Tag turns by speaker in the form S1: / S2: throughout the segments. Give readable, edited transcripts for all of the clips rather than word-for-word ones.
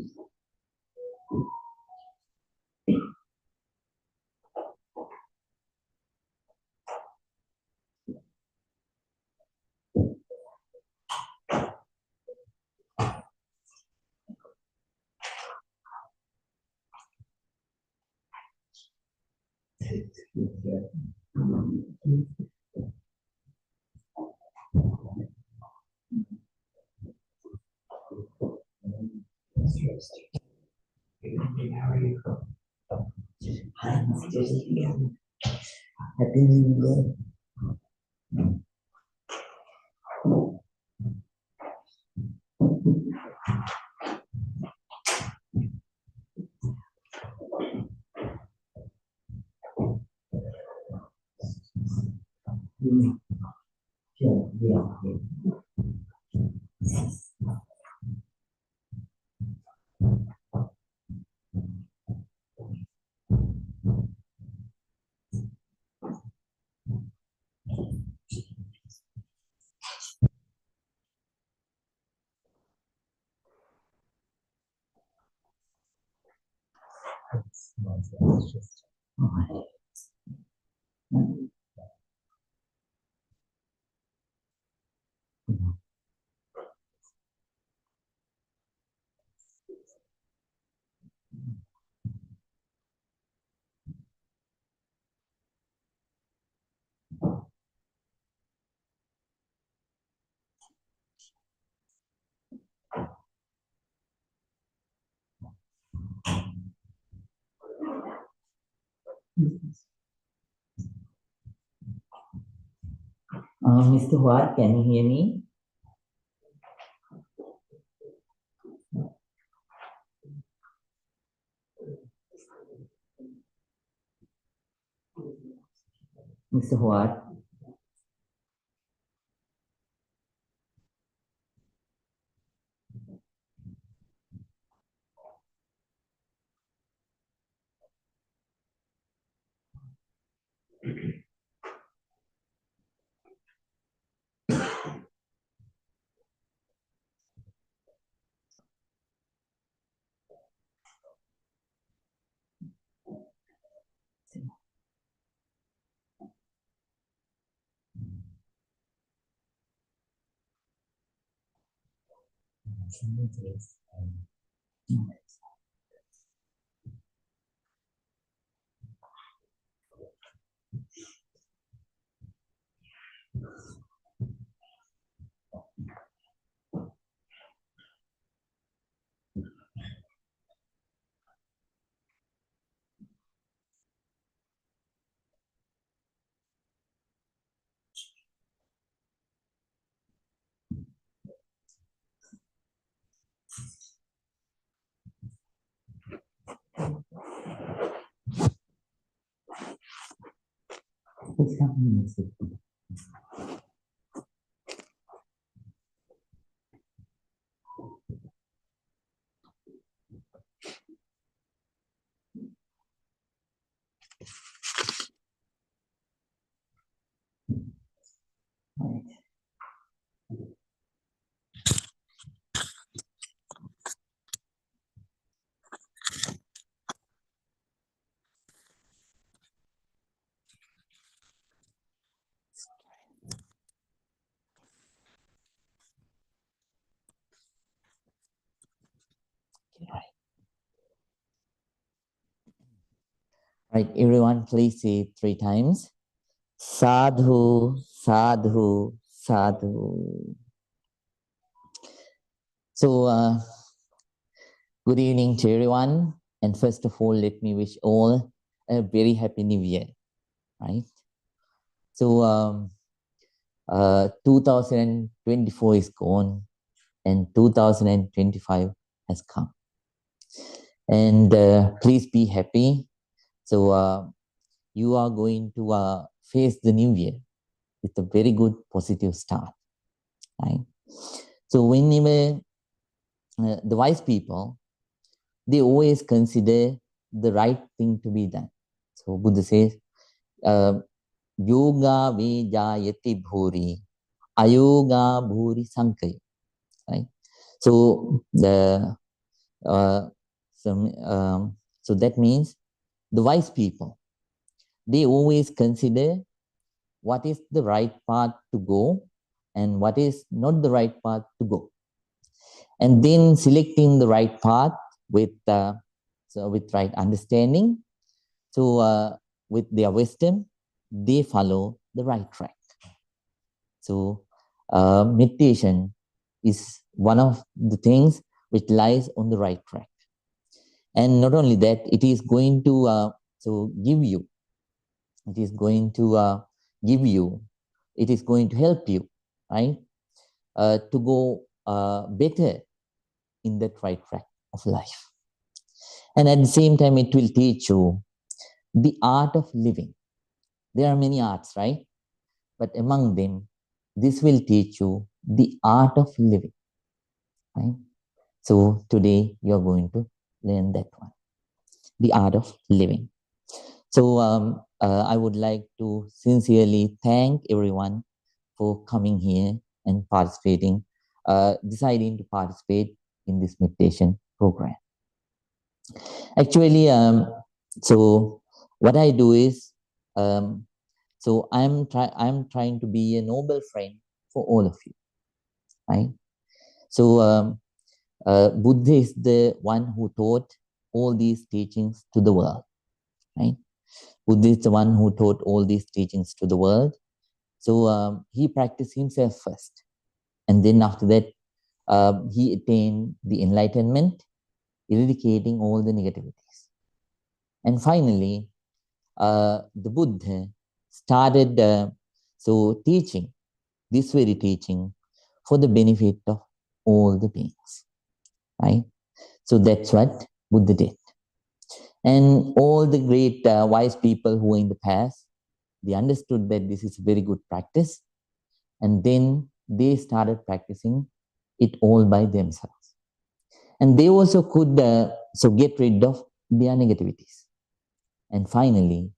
S1: How are you? Hi, Mr. Happy New Year. Mr. Huat, can you hear me? Mr. Huat? What's happening, Mr. Right, everyone, please say it 3 times. Sadhu, sadhu, sadhu. So, good evening to everyone. And first of all, let me wish all a very happy new year, right? So, 2024 is gone and 2025 has come. And please be happy. So, you are going to face the new year with a very good positive start, right? So whenever the wise people, they always consider the right thing to be done. So Buddha says, yoga vijayati bhuri, ayoga bhuri sankaya, right? So the Uh, so that means the wise people, they always consider what is the right path to go and what is not the right path to go. And then selecting the right path with, with right understanding. So with their wisdom, they follow the right track. So meditation is one of the things which lies on the right track. And not only that, it is going to give you, it is going to give you, it is going to help you, right, to go better in that right track of life. And at the same time, it will teach you the art of living. There are many arts, right? But among them, this will teach you the art of living, right? So today you're going to learn that one, the art of living. So I would like to sincerely thank everyone for coming here and participating, deciding to participate in this meditation program. Actually, so what I do is, so I'm trying to be a noble friend for all of you, right? So Buddha is the one who taught all these teachings to the world, right? Buddha is the one who taught all these teachings to the world. So he practiced himself first, and then after that, he attained the enlightenment, eradicating all the negativities. And finally, the Buddha started teaching this very teaching for the benefit of all the beings, right? So that's what Buddha did. And all the great wise people who were in the past, they understood that this is a very good practice, and then they started practicing it all by themselves. And they also could get rid of their negativities. And finally,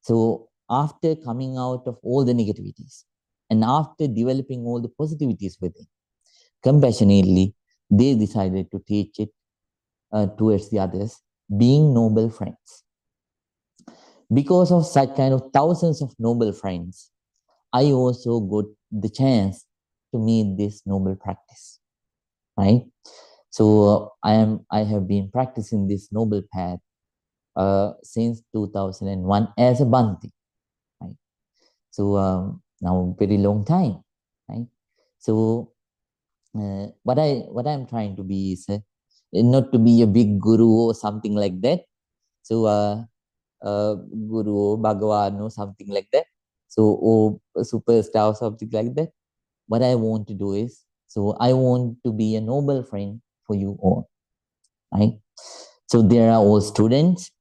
S1: so after coming out of all the negativities and after developing all the positivities within, compassionately, they decided to teach it towards the others, being noble friends. Because of such kind of thousands of noble friends, I also got the chance to meet this noble practice, right? So I have been practicing this noble path since 2001 as a Bhante, right? So now very long time, right? So what I'm trying to be is not to be a big guru or something like that. So guru, Bhagavan or something like that. So or a superstar or something like that. What I want to do is, so I want to be a noble friend for you all, right? So there are all students.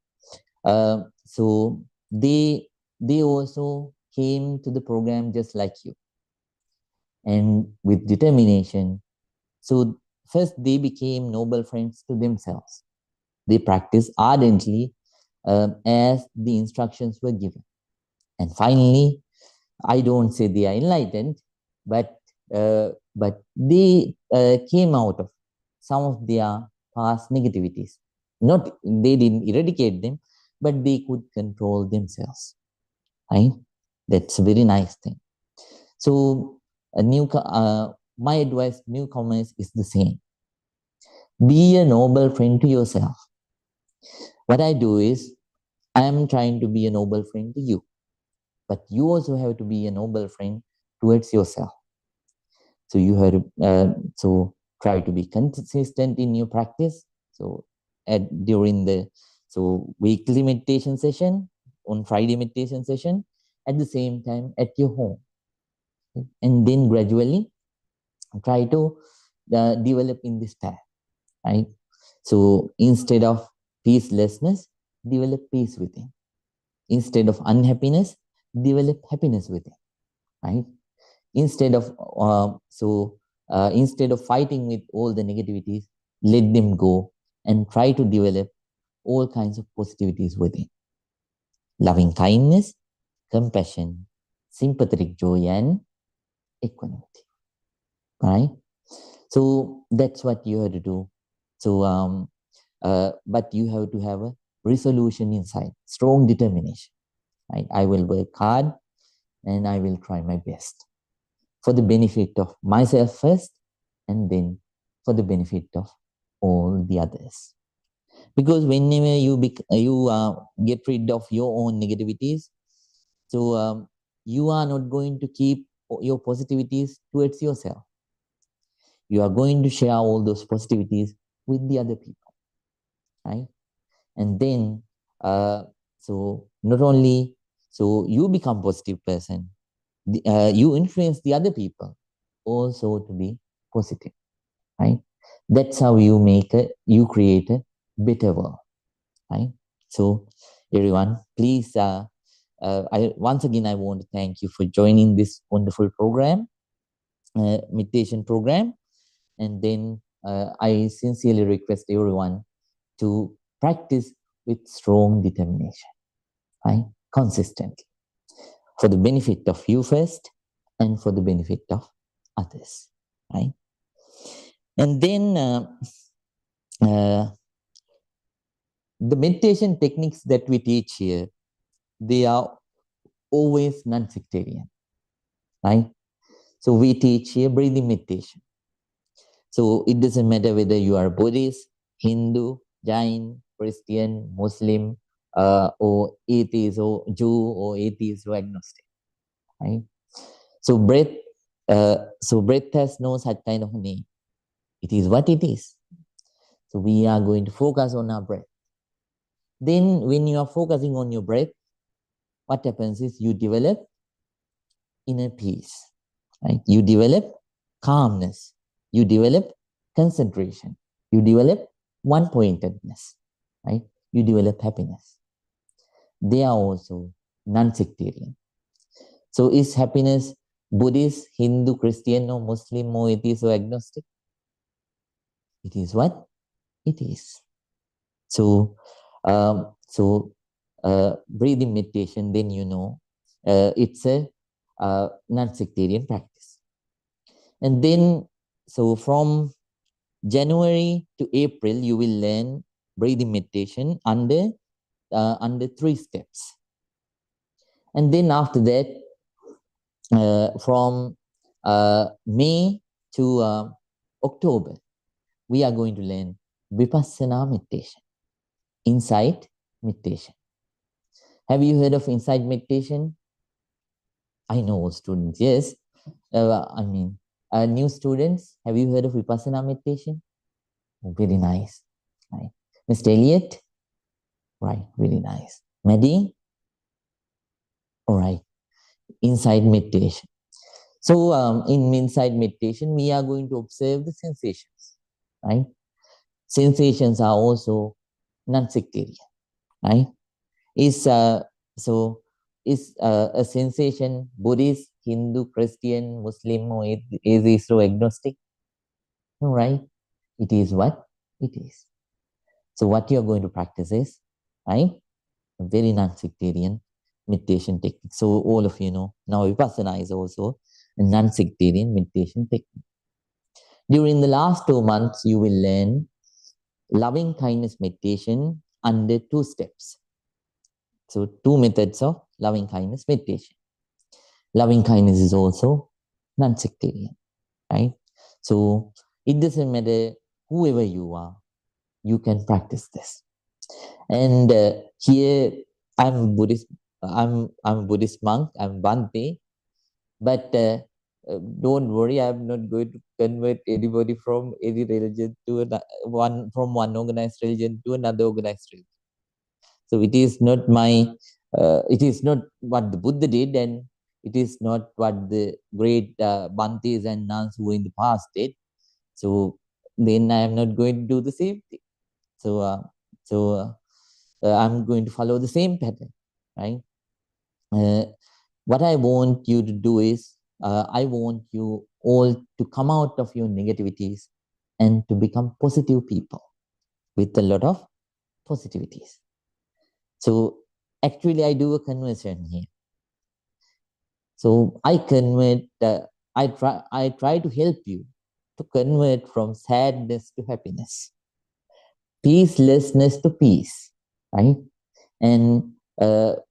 S1: So they also came to the program just like you, and with determination. So first they became noble friends to themselves. They practiced ardently as the instructions were given. And finally, I don't say they are enlightened, but they came out of some of their past negativities. Not they didn't eradicate them, but they could control themselves. Right? That's a very nice thing. So my advice to newcomers is the same. Be a noble friend to yourself. What I do is I am trying to be a noble friend to you, but you also have to be a noble friend towards yourself. So you have to try to be consistent in your practice. So during the weekly meditation session, on Friday meditation session, at the same time at your home, and then gradually try to develop in this path, right? So instead of peacelessness, develop peace within. Instead of unhappiness, develop happiness within, right? Instead of instead of fighting with all the negativities, let them go and try to develop all kinds of positivities within. Loving kindness, compassion, sympathetic joy, and equanimity. Right? So that's what you have to do. But you have to have a resolution inside, strong determination. Right? I will work hard and I will try my best for the benefit of myself first, and then for the benefit of all the others. Because whenever you get rid of your own negativities, you are not going to keep your positivities towards yourself. You are going to share all those positivities with the other people, right? And then, not only you become positive person, you influence the other people also to be positive, right? That's how you create a better world, right? So everyone, please, once again, I want to thank you for joining this wonderful program, meditation program. And then I sincerely request everyone to practice with strong determination, right? Consistently, for the benefit of you first and for the benefit of others, right? And then uh, the meditation techniques that we teach here, they are always non-sectarian, right? So we teach here breathing meditation. So it doesn't matter whether you are Buddhist, Hindu, Jain, Christian, Muslim, or atheist, or Jew, or atheist, or agnostic, right? So breath has no such kind of name. It is what it is. So we are going to focus on our breath. Then when you are focusing on your breath, what happens is you develop inner peace, right? You develop calmness. You develop concentration. You develop one-pointedness, right? You develop happiness. They are also non-sectarian. So is happiness Buddhist, Hindu, Christian, or Muslim, or atheist, or agnostic? It is what it is. So, breathing meditation, then it's a non-sectarian practice. And then, so from January to April, you will learn breathing meditation under 3 steps. And then after that, from May to October, we are going to learn Vipassana meditation, insight meditation. Have you heard of insight meditation? I know students, yes. New students, have you heard of Vipassana meditation? Oh, very nice. Right. Mr. Elliot? Right, really nice. Maddie? All right. Insight meditation. So in insight meditation, we are going to observe the sensations, right? Sensations are also non-sectarian, right? Is a sensation Buddhist, Hindu, Christian, Muslim, or atheist, or agnostic? No, right? It is what it is. So what you are going to practice is, right, a very non-sectarian meditation technique. So all of you know, now Vipassana is also a non-sectarian meditation technique. During the last 2 months, you will learn loving kindness meditation under 2 steps. So 2 methods of loving kindness meditation. Loving kindness is also non-sectarian, right? So it doesn't matter whoever you are, you can practice this. And here I'm Buddhist. I'm a Buddhist monk. I'm Bhante, but don't worry. I'm not going to convert anybody from any religion to one organized religion to another organized religion. So it is not my. It is not what the Buddha did, and it is not what the great Bhantes and nuns who in the past did. So then I am not going to do the same thing. So I'm going to follow the same pattern, right? What I want you to do is, I want you all to come out of your negativities and to become positive people with a lot of positivities. So actually, I do a conversion here. So I convert. I try to help you to convert from sadness to happiness. peacelessness to peace, right? And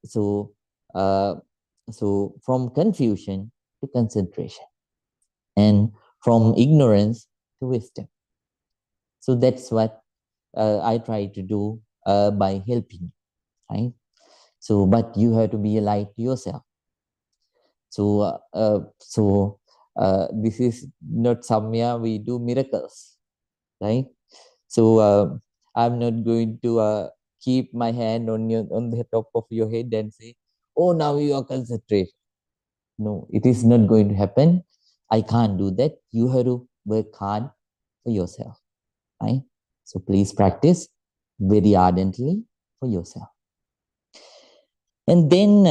S1: so from confusion to concentration, and from ignorance to wisdom. So that's what I try to do by helping, right? So, but you have to be a light to yourself. This is not somewhere we do miracles, right? So I'm not going to keep my hand on the top of your head and say, "Oh, now you are concentrated." No, it is not going to happen. I can't do that. You have to work hard for yourself, right? So please practice very ardently for yourself. And then,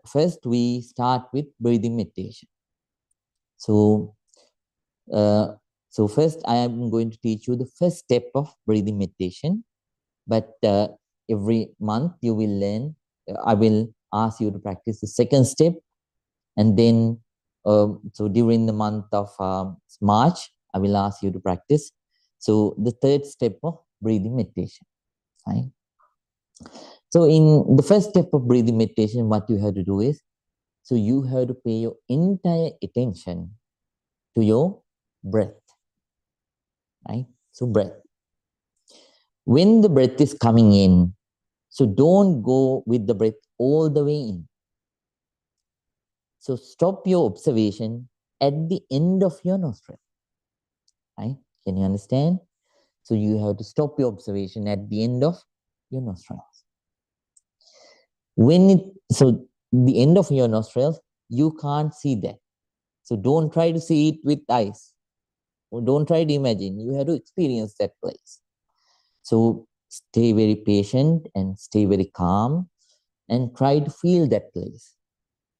S1: first we start with breathing meditation. So, first I am going to teach you the first step of breathing meditation. But every month you will learn. I will ask you to practice the second step, and then so during the month of March, I will ask you to practice. So the third step of breathing meditation. Right? So in the first step of breathing meditation, what you have to do is, so you have to pay your entire attention to your breath. Right? So breath. When the breath is coming in, so don't go with the breath all the way in. So stop your observation at the end of your nostril. Right? Can you understand? So you have to stop your observation at the end of your nostrils. So the end of your nostrils, you can't see that. So don't try to see it with eyes. Or don't try to imagine. You have to experience that place. So stay very patient and stay very calm and try to feel that place.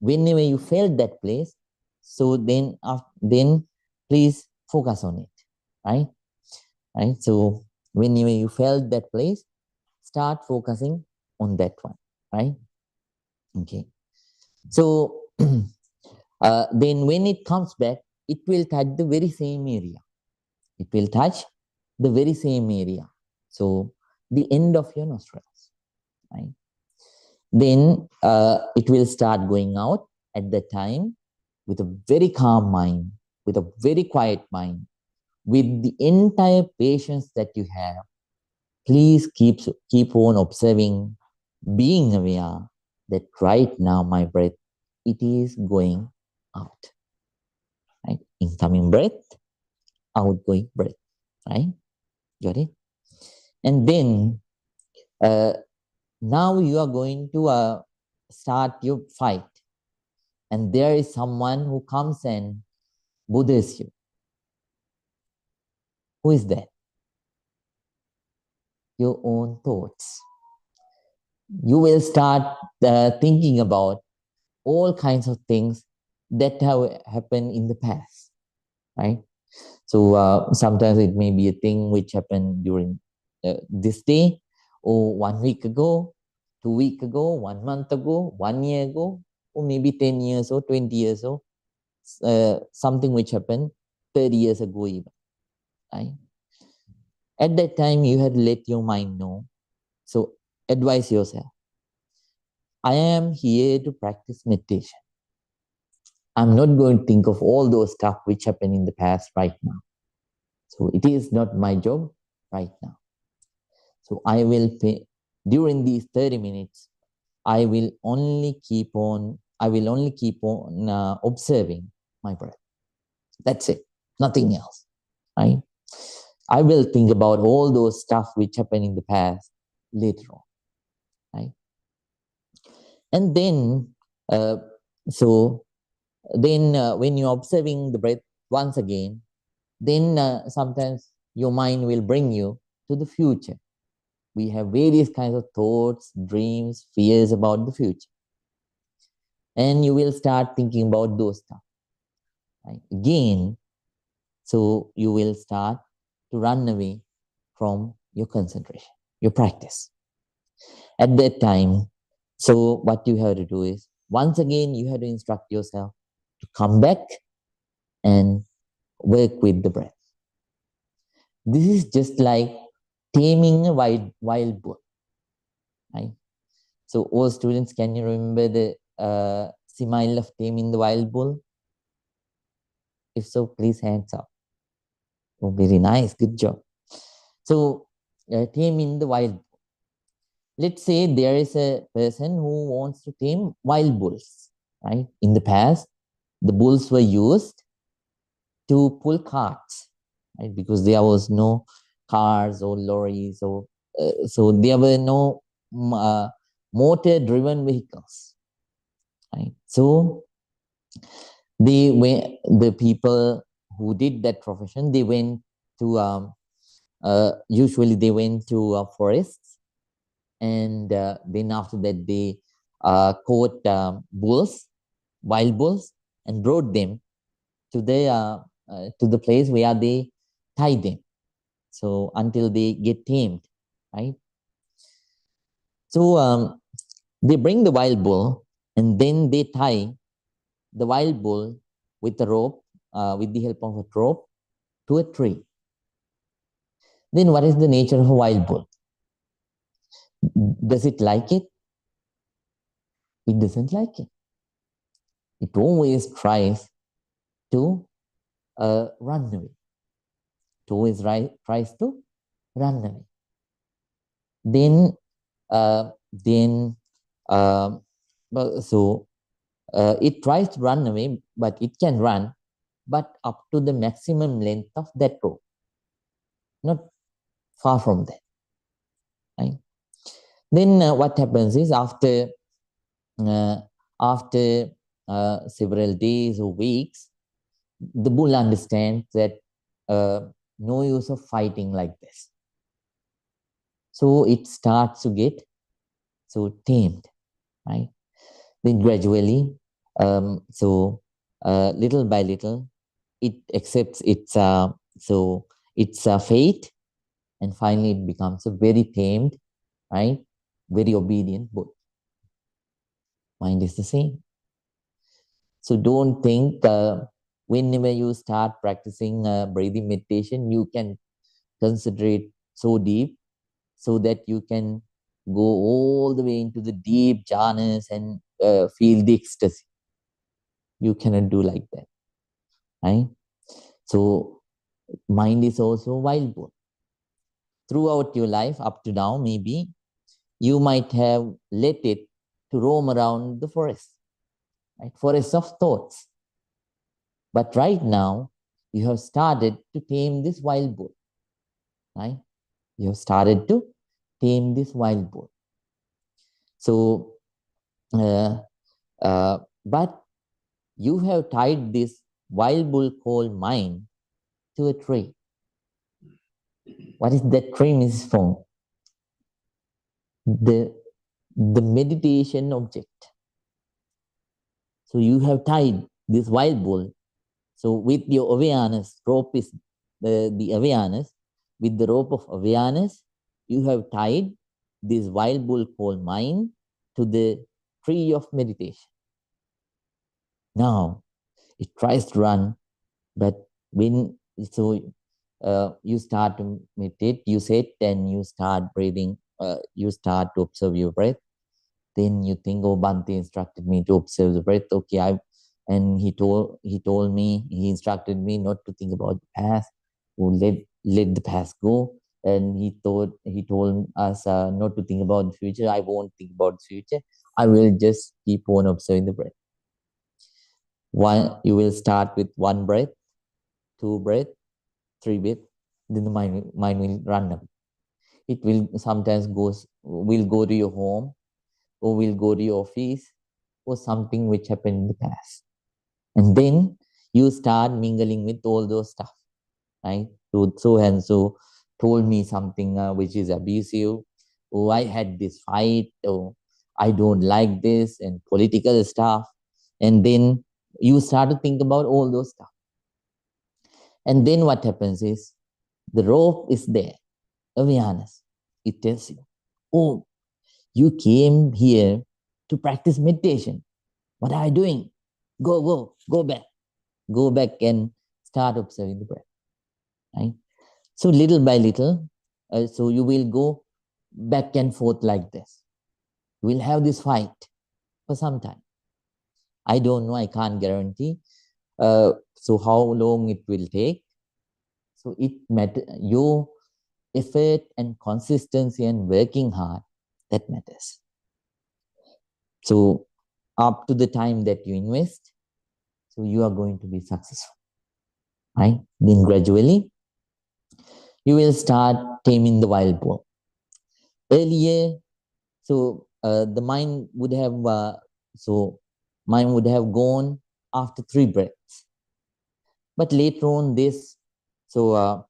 S1: Whenever you felt that place, so then please focus on it, right? Right. So whenever you felt that place, start focusing on that one, right? Okay. So then when it comes back, it will touch the very same area. It will touch the very same area. So the end of your nostrils, right? Then it will start going out at that time with a very calm mind, with a very quiet mind, with the entire patience that you have. Please keep on observing, being aware that right now my breath, it is going out. Right? Incoming breath, outgoing breath. Right? Got it? And then now you are going to start your fight. And there is someone who comes and bothers you. Who is that? Your own thoughts. You will start thinking about all kinds of things that have happened in the past, right? So sometimes it may be a thing which happened during this day, or 1 week ago, 2 weeks ago, 1 month ago, 1 year ago, or maybe 10 years or 20 years or something which happened 30 years ago even, right? At that time, you had to let your mind know. So advise yourself. I am here to practice meditation. I'm not going to think of all those stuff which happened in the past right now. So it is not my job right now. So during these 30 minutes, I will only keep on observing my breath. That's it. Nothing else. Right? I will think about all those stuff which happened in the past later on. Right? And then, when you're observing the breath once again, then sometimes your mind will bring you to the future. We have various kinds of thoughts, dreams, fears about the future. And you will start thinking about those stuff. Right? Again, so you will start to run away from your concentration, your practice. At that time, so what you have to do is, once again, you have to instruct yourself to come back and work with the breath. This is just like taming a wild bull, right? So all students, can you remember the simile of taming the wild bull? If so, please hands up. Oh, very nice, good job. So taming the wild bull. Let's say there is a person who wants to tame wild bulls, right? In the past, the bulls were used to pull carts, right? Because there was no cars or lorries, or so there were no motor-driven vehicles, right? So the people who did that profession, they went to usually they went to forests, and then after that they caught bulls, wild bulls, and brought them to the place where they tied them. So until they get tamed, right? So they bring the wild bull, and then they tie the wild bull with a rope, with the help of a rope, to a tree. Then what is the nature of a wild bull? Does it like it? It doesn't like it. It always tries to run away. It always tries to run away. Then, uh, then, uh, so it tries to run away, but it can run, but up to the maximum length of that rope, not far from that. Right? Then what happens is uh, after several days or weeks, the bull understands that no use of fighting like this. So it starts to get so tamed, right? Then gradually, little by little, it accepts its fate, and finally it becomes a very tamed, right? Very obedient bull. Mind is the same. So don't think whenever you start practicing breathing meditation, you can concentrate so deep so that you can go all the way into the deep jhanas and feel the ecstasy. You cannot do like that, right? So mind is also wild bull. Throughout your life, up to now, maybe you might have let it to roam around the forest, right? Forest of thoughts. But right now, you have started to tame this wild bull, right? You have started to tame this wild bull. So, but you have tied this wild bull called mind to a tree. What is that tree, Mrs. Fong? The meditation object. So you have tied this wild bull. So with your awareness, rope is the awareness. With the rope of awareness, you have tied this wild bull called mind to the tree of meditation. Now it tries to run, but when you start to meditate, you sit and you start breathing. You start to observe your breath. Then you think, oh, Bhante instructed me to observe the breath. Okay, he told me, he instructed me not to think about the past, or let the past go. And he told us not to think about the future. I won't think about the future. I will just keep on observing the breath. You will start with one breath, two breath, three breath. Then the mind will run away. It will sometimes will go to your home, or will go to your office, or something which happened in the past. And then you start mingling with all those stuff, right? So and so told me something which is abusive. Oh, I had this fight. Oh, I don't like this, and political stuff. And then you start to think about all those stuff. And then what happens is the rope is there, awareness. It tells you, oh, you came here to practice meditation. What are you doing? Go back. Go back and start observing the breath. Right? So little by little, so you will go back and forth like this. You will have this fight for some time. I don't know, I can't guarantee. So how long it will take. So it matters. Your effort and consistency and working hard, that matters. So up to the time that you invest, so you are going to be successful, right? Then gradually, you will start taming the wild boar. Earlier, so the mind would have, mind would have gone after 3 breaths. But later on, this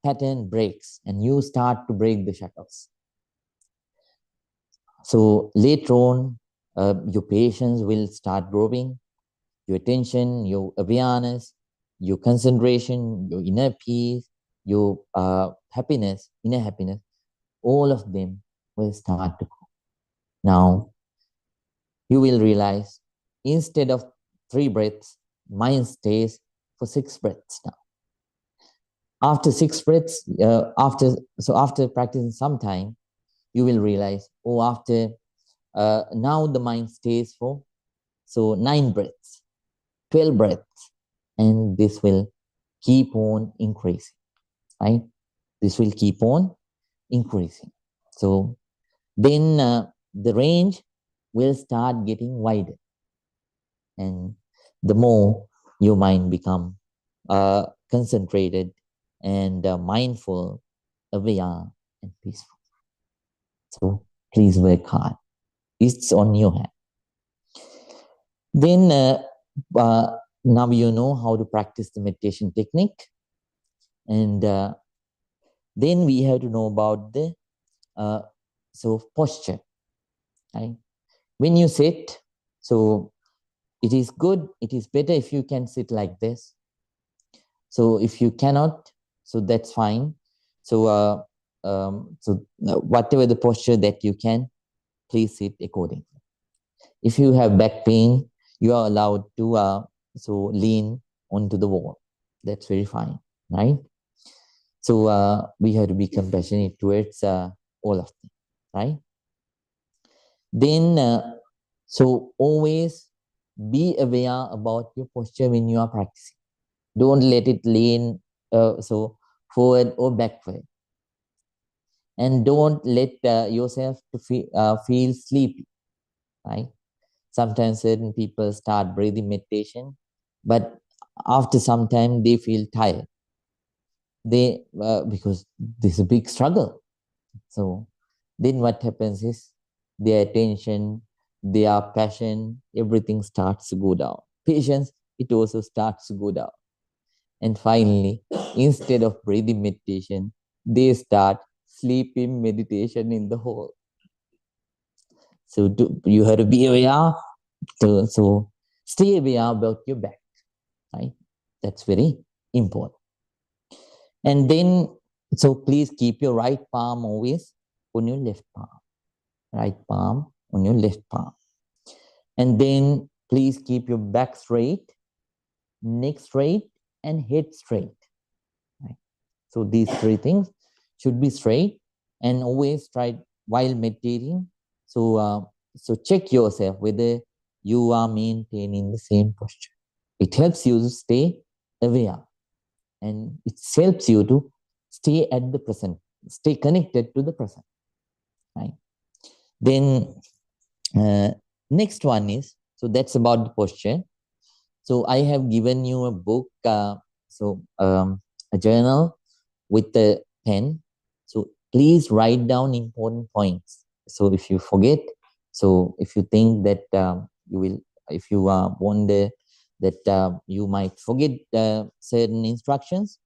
S1: pattern breaks, and you start to break the shackles. So later on, your patience will start growing, your attention, your awareness, your concentration, your inner peace, your happiness, inner happiness, all of them will start to grow. Now, you will realize instead of 3 breaths, mind stays for 6 breaths now. After 6 breaths, after practicing some time, you will realize, oh, after now the mind stays for 9 breaths, 12 breaths, and this will keep on increasing, right? This will keep on increasing. So then the range will start getting wider, and the more your mind become concentrated and mindful, aware, and peaceful. So please work hard. It's on your hand. Then now you know how to practice the meditation technique, and then we have to know about the posture. Right? When you sit, so it is good. It is better if you can sit like this. So if you cannot, so that's fine. So whatever the posture that you can, please sit accordingly. If you have back pain, you are allowed to lean onto the wall. That's very fine, right? So we have to be compassionate towards all of them, right? Then always be aware about your posture when you are practicing. Don't let it lean forward or backward, and don't let yourself to feel sleepy, right? Sometimes certain people start breathing meditation, but after some time they feel tired. Because this is a big struggle. So then what happens is their attention, their passion, everything starts to go down. Patience, it also starts to go down. And finally, instead of breathing meditation, they start sleeping meditation in the hole. So you have to be aware. So stay aware about your back, right? That's very important. And then, so please keep your right palm always on your left palm. Right palm on your left palm. And then please keep your back straight, neck straight, and head straight. Right? So these 3 things should be straight, and always try while meditating. So check yourself whether you are maintaining the same posture. It helps you to stay aware, and it helps you to stay at the present, stay connected to the present. Right? Then next one is, so that's about the posture. So I have given you a book, a journal with the pen. So please write down important points. So if you forget, so if you think that you will, if you wonder that you might forget certain instructions,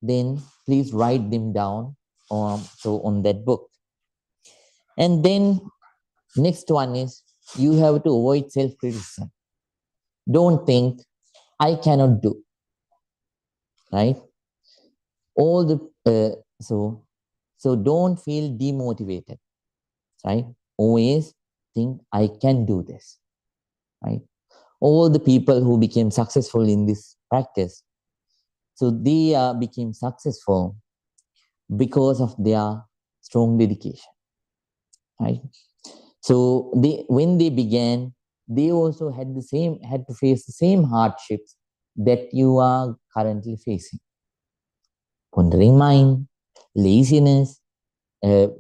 S1: then please write them down on that book. And then next one is, you have to avoid self-criticism. Don't think, I cannot do, right? All the so don't feel demotivated, right? Always think, I can do this, right? All the people who became successful in this practice, so they became successful because of their strong dedication, right? So when they began, they also had to face the same hardships that you are currently facing. Wandering mind, laziness, the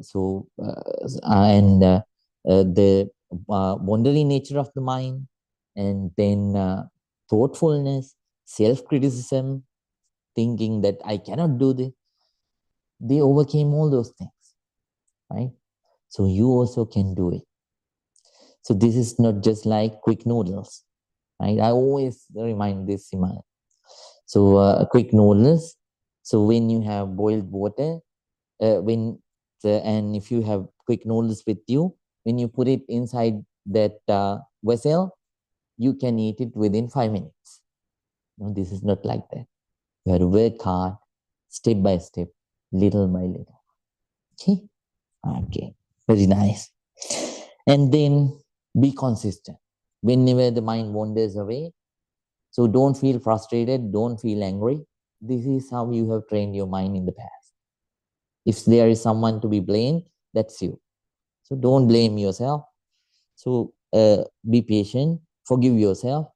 S1: wandering nature of the mind, and then thoughtfulness, self-criticism, thinking that I cannot do this. They overcame all those things, right? So you also can do it. So this is not just like quick noodles, right? I always remind this in my. So quick noodles. So when you have boiled water, and if you have quick noodles with you, when you put it inside that vessel, you can eat it within 5 minutes. No, this is not like that. You have to work hard, step by step, little by little. Okay? Okay. Very nice. And then be consistent. Whenever the mind wanders away, so don't feel frustrated, don't feel angry. This is how you have trained your mind in the past. If there is someone to be blamed, that's you. So don't blame yourself. So be patient, forgive yourself.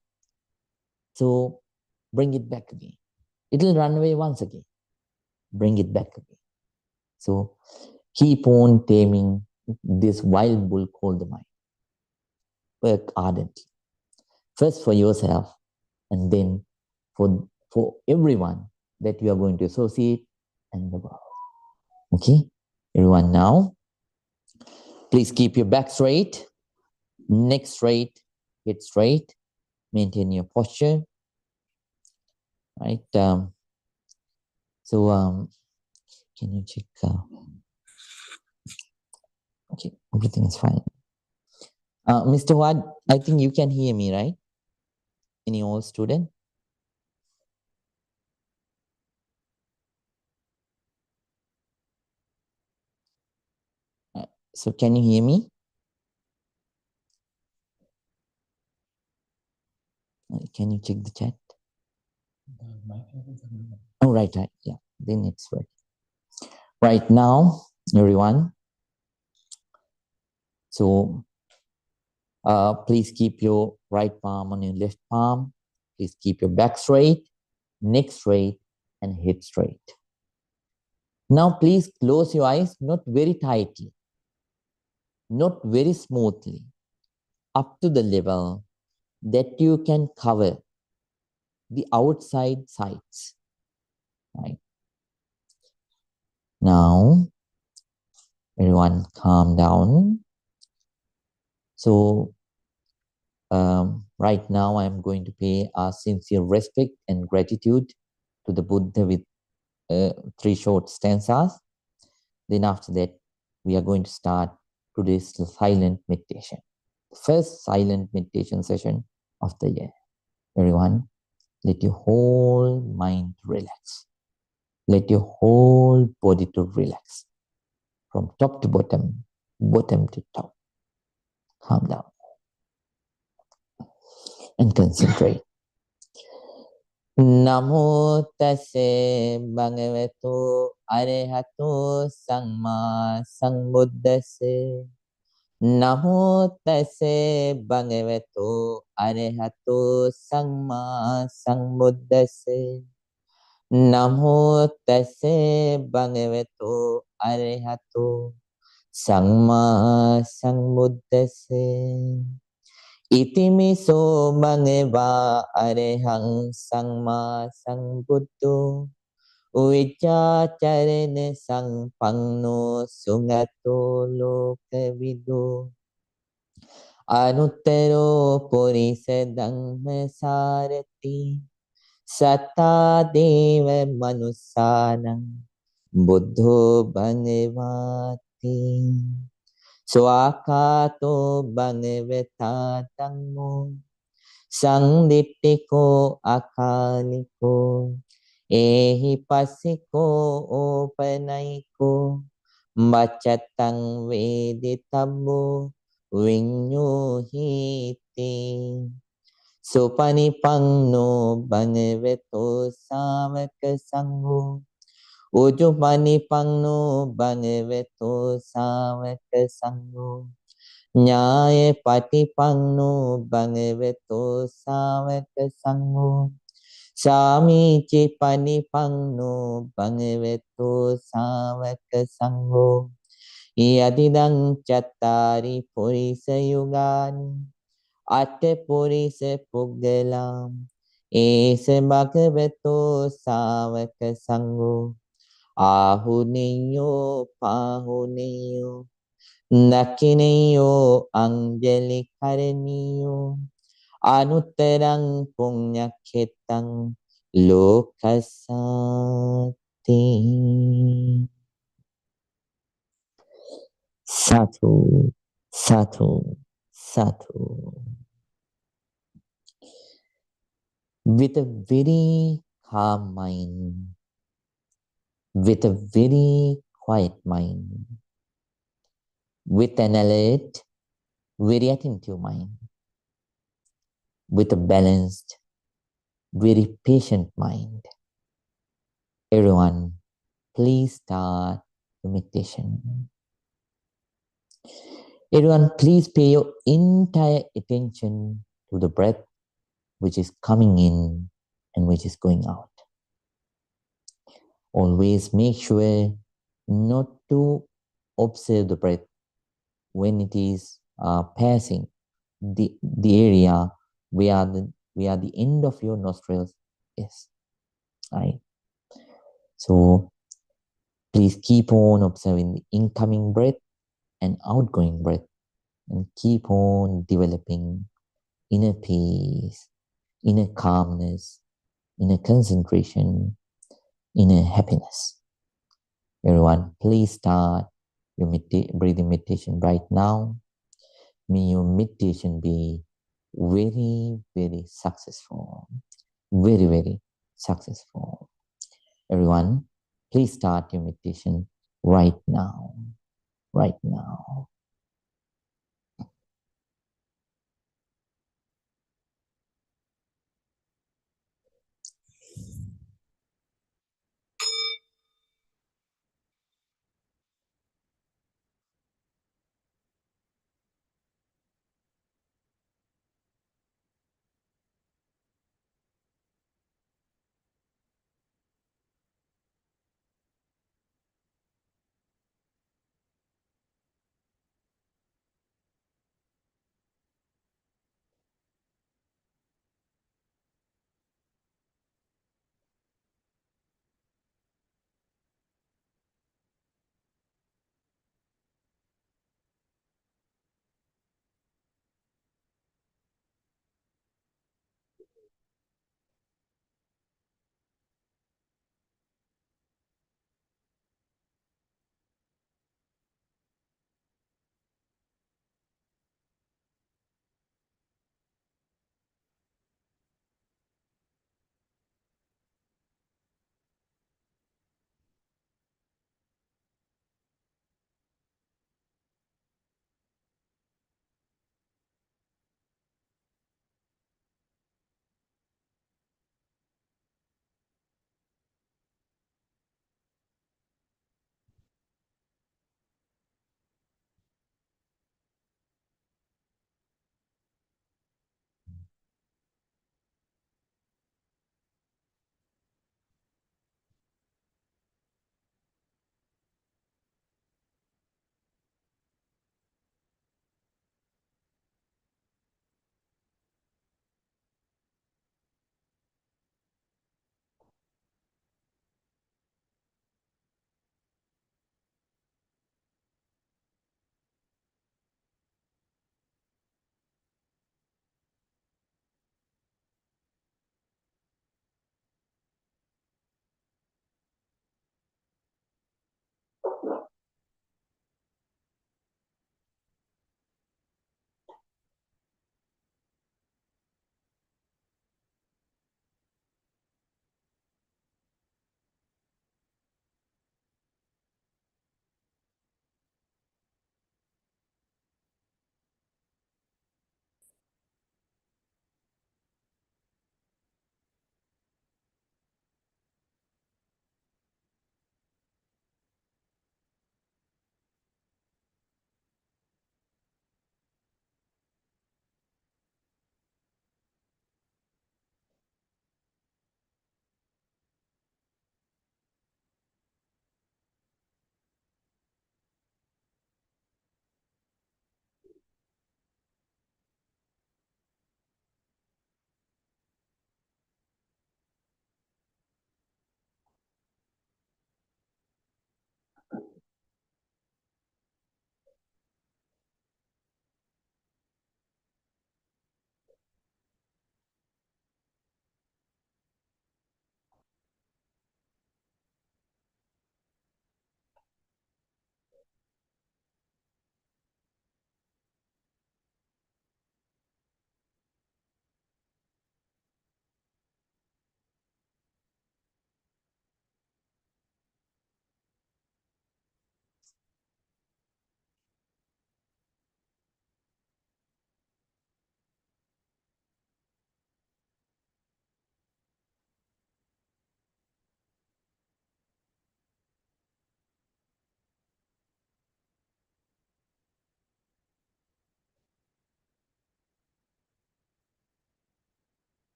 S1: So bring it back again. It'll run away once again. Bring it back again. So keep on taming this wild bull called the mind. Work ardently. First for yourself, and then for everyone that you are going to associate and the world. Okay? Everyone now, please keep your back straight, neck straight, head straight, maintain your posture, right? Can you check? Okay, everything is fine. Mr. Wad, I think you can hear me, right? Any old student? So can you hear me? Can you check the chat? Oh, right. Yeah, then it's right. Right now, everyone. So please keep your right palm on your left palm. Please keep your back straight, neck straight, and head straight. Now, please close your eyes, not very tightly, not very smoothly, up to the level that you can cover the outside sides. Right. Now, everyone calm down. So, right now I'm going to pay our sincere respect and gratitude to the Buddha with 3 short stanzas. Then after that, we are going to start today's silent meditation. The first silent meditation session of the year. Everyone, let your whole mind relax. Let your whole body to relax. From top to bottom, bottom to top. Calm down and concentrate. Namo tase bhagavato arahato samma sambuddhase. Namo tase bhagavato arahato samma sambuddhase. Namo tase bhagavato arahato samma sambuddhase. Itimiso bhagava arahang samma sambuddho. Vicacharana sampanno sugato lokavido. Anuttaro purisa dhamma sarati. Satta deva manusanam buddho bhagavati. Swakato bhagavata dhammo. Sangdittiko akaniko. Ehi pasiko opanaiko. Macatang veditabo vinyuhiti. Sopanipangno bhagavato savaka sangho. Ujupanipanno bhagavato savaka sangho. Nyaya patipanno bhagavato savaka sangho. Samichi panipanno bhagavato savaka sangho. Yadidang chattari purisa yugani. Atte purisa puggalam. Esa bhagavato savaka sangho. Ahuniyo pahuniyo. Nakiniyo anjali karaniyo. Anuttarang punyakhetang lokasati. Sadhu, sadhu, sadhu. With a very calm mind, with a very quiet mind, with an alert, very attentive mind, with a balanced, very patient mind. Everyone, please start the meditation. Everyone, please pay your entire attention to the breath which is coming in and which is going out. Always make sure not to observe the breath when it is passing the area where the end of your nostrils is. Right? So please keep on observing the incoming breath and outgoing breath and keep on developing inner peace, inner calmness, inner concentration, inner happiness. Everyone, please start your breathing meditation right now. May your meditation be very, very successful. Very, very successful. Everyone, please start your meditation right now. Right now.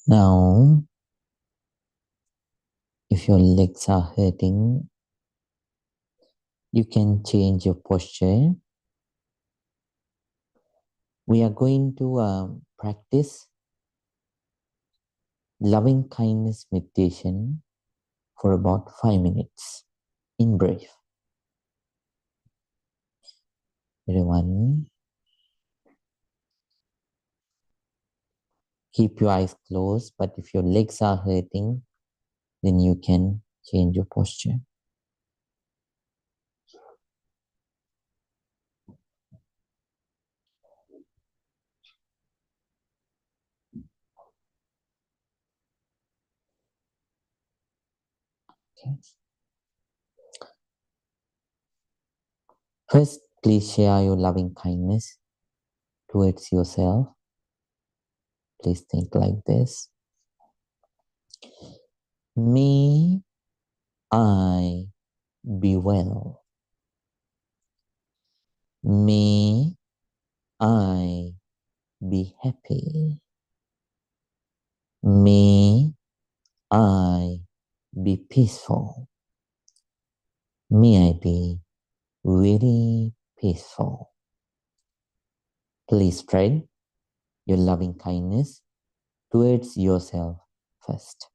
S1: Now, if your legs are hurting, you can change your posture. We are going to practice loving kindness meditation for about 5 minutes in brief. Everyone, keep your eyes closed, but if your legs are hurting, then you can change your posture. Okay. First, please share your loving kindness towards yourself. Please think like this. May I be well. May I be happy. May I be peaceful. May I be very peaceful. Please spread your loving kindness towards yourself first.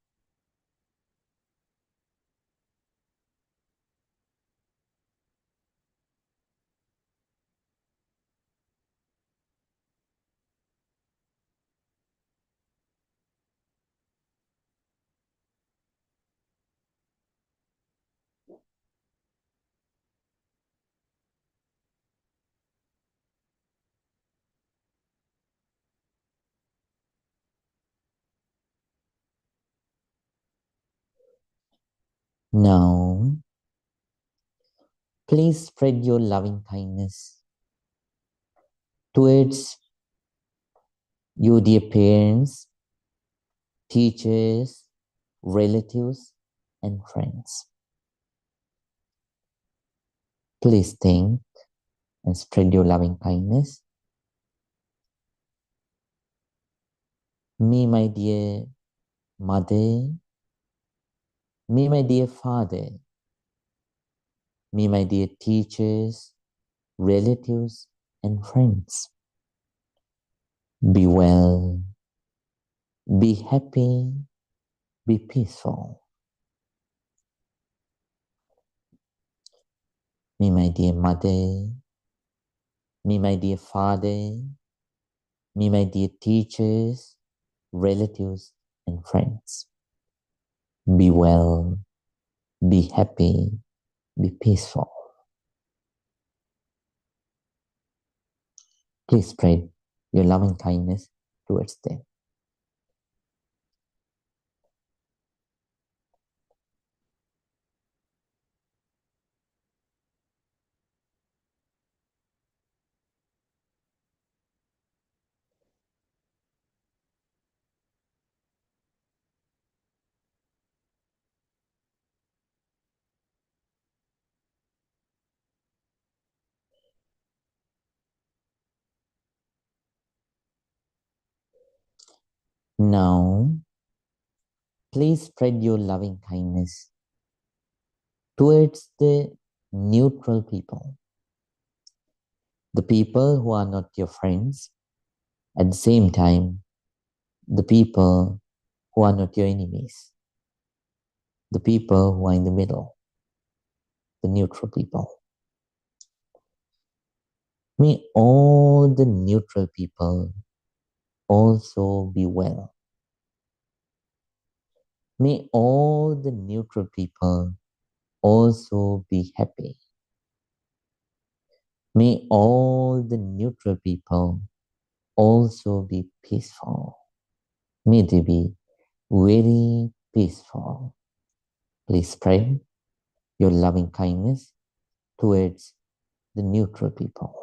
S1: Now, please spread your loving kindness towards your dear parents, teachers, relatives, and friends. Please think and spread your loving kindness. Me, my dear mother, me, my dear father, me, my dear teachers, relatives, and friends. Be well, be happy, be peaceful. Me, my dear mother, me, my dear father, me, my dear teachers, relatives, and friends. Be well, be happy, be peaceful. Please spread your loving kindness towards them. Now, please spread your loving kindness towards the neutral people, the people who are not your friends, at the same time, the people who are not your enemies, the people who are in the middle, the neutral people. May all the neutral people also be well. May all the neutral people also be happy. May all the neutral people also be peaceful. May they be very peaceful. Please spread your loving kindness towards the neutral people.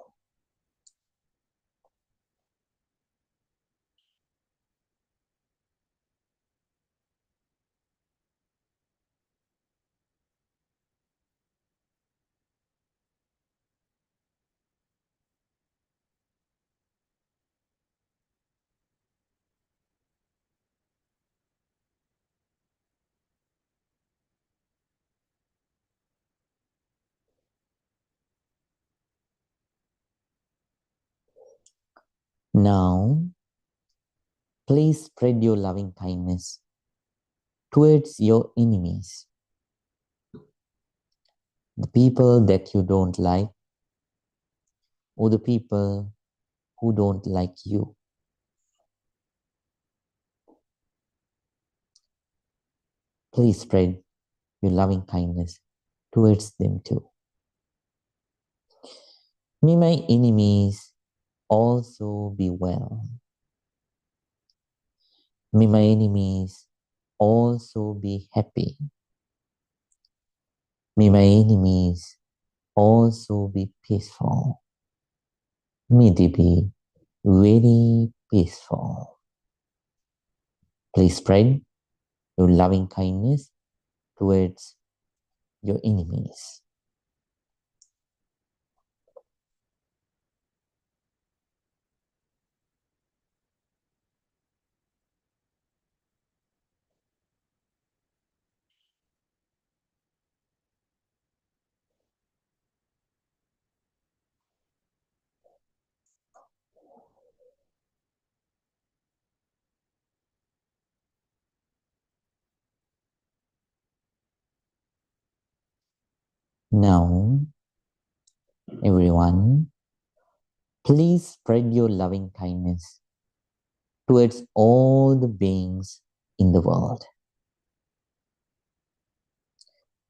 S1: Now, please spread your loving kindness towards your enemies, the people that you don't like, or the people who don't like you. Please spread your loving kindness towards them too. May my enemies also be well. May my enemies also be happy. May my enemies also be peaceful. May they be very peaceful. Please spread your loving kindness towards your enemies. Now, everyone, please spread your loving kindness towards all the beings in the world.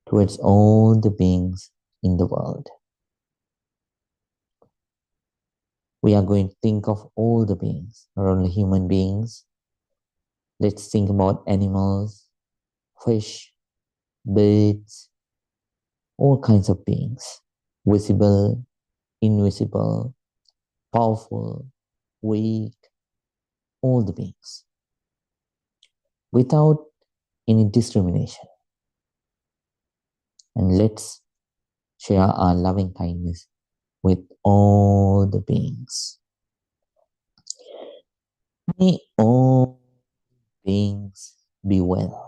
S1: Towards all the beings in the world. We are going to think of all the beings, not only human beings. Let's think about animals, fish, birds, all kinds of beings, visible, invisible, powerful, weak, all the beings, without any discrimination. And let's share our loving kindness with all the beings. May all beings be well.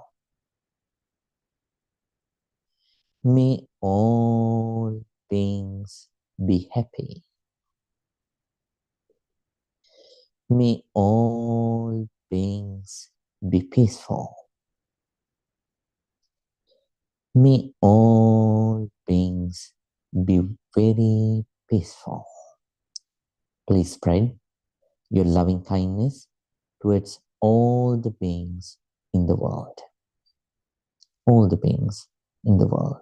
S1: May all beings be happy. May all beings be peaceful. May all beings be very peaceful. Please spread your loving kindness towards all the beings in the world. All the beings in the world.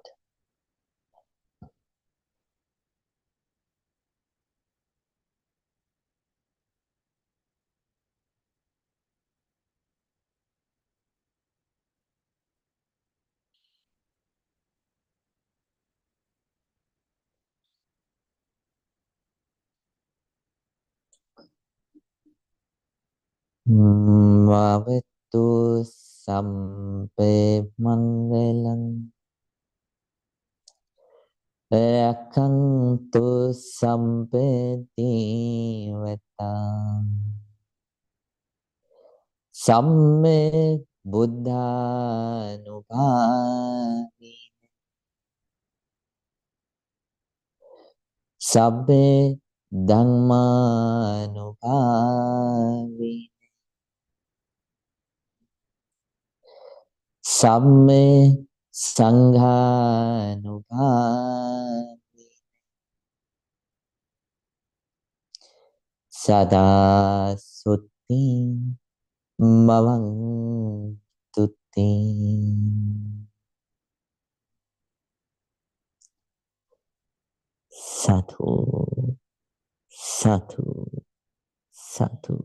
S1: Bhavattu sampe mangalam rakantu sampe devatam samme buddhanubhavi sabbe dhammanubhavi samme sanghanubhavi sada sutti bhavantu te. Sadhu, sadhu, sadhu.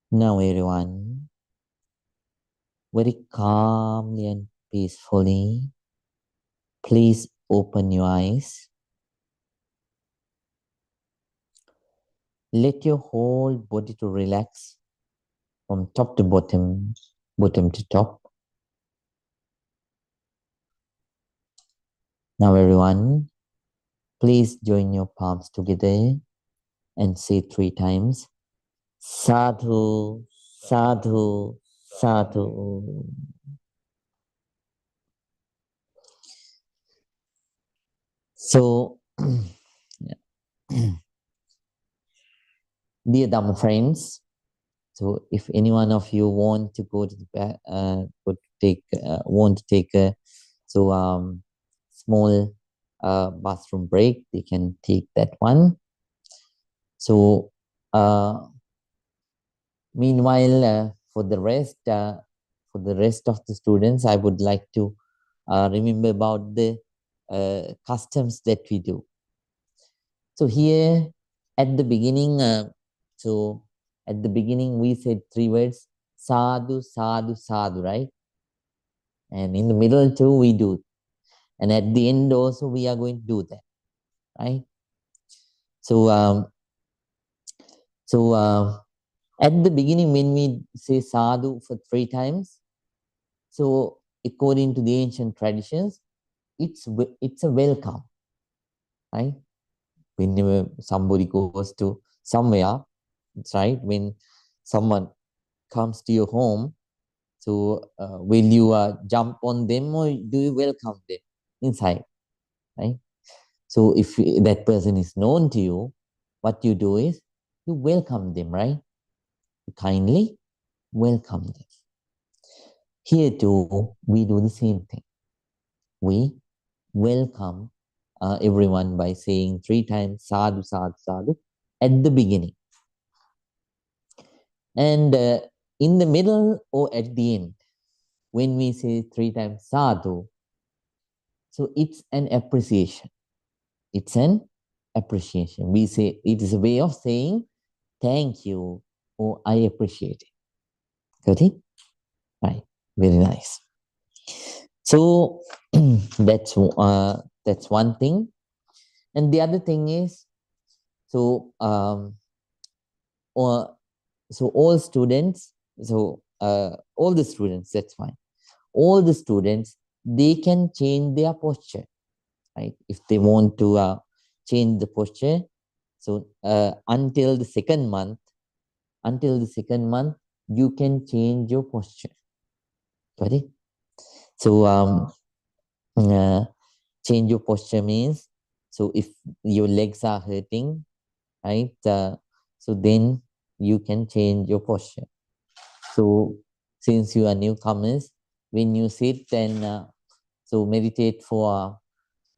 S1: Now everyone, very calmly and peacefully, please open your eyes. Let your whole body to relax from top to bottom, bottom to top. Now everyone, please join your palms together and say 3 times, Sadhu, Sadhu, Sadhu. So, dear Dhamma friends, so if any one of you want to go to the back, want to take a small bathroom break, they can take that one. So, meanwhile, for the rest of the students, I would like to remember about the customs that we do. So here at the beginning, we said 3 words: sadhu, sadhu, sadhu, right? And in the middle too, we do, and at the end also we are going to do that, right? So, at the beginning, when we say sadhu for 3 times, so according to the ancient traditions, it's a welcome, right? Whenever somebody goes to somewhere, it's right. When someone comes to your home, so will you jump on them or do you welcome them inside, right? So if that person is known to you, what you do is you welcome them, right? You kindly welcome them. Here too, we do the same thing. We welcome everyone by saying 3 times sadhu, sadhu, sadhu at the beginning. And in the middle or at the end, when we say 3 times sadhu, so it's an appreciation. It's an appreciation. We say it is a way of saying thank you or I appreciate it. Got it? Right. Very nice. So that's one thing. And the other thing is, so all students, all the students, that's fine. All the students, they can change their posture, right? If they want to change the posture, so until the second month, you can change your posture. Got it? So change your posture means, so if your legs are hurting, right? So then you can change your posture. So since you are newcomers, when you sit and so meditate for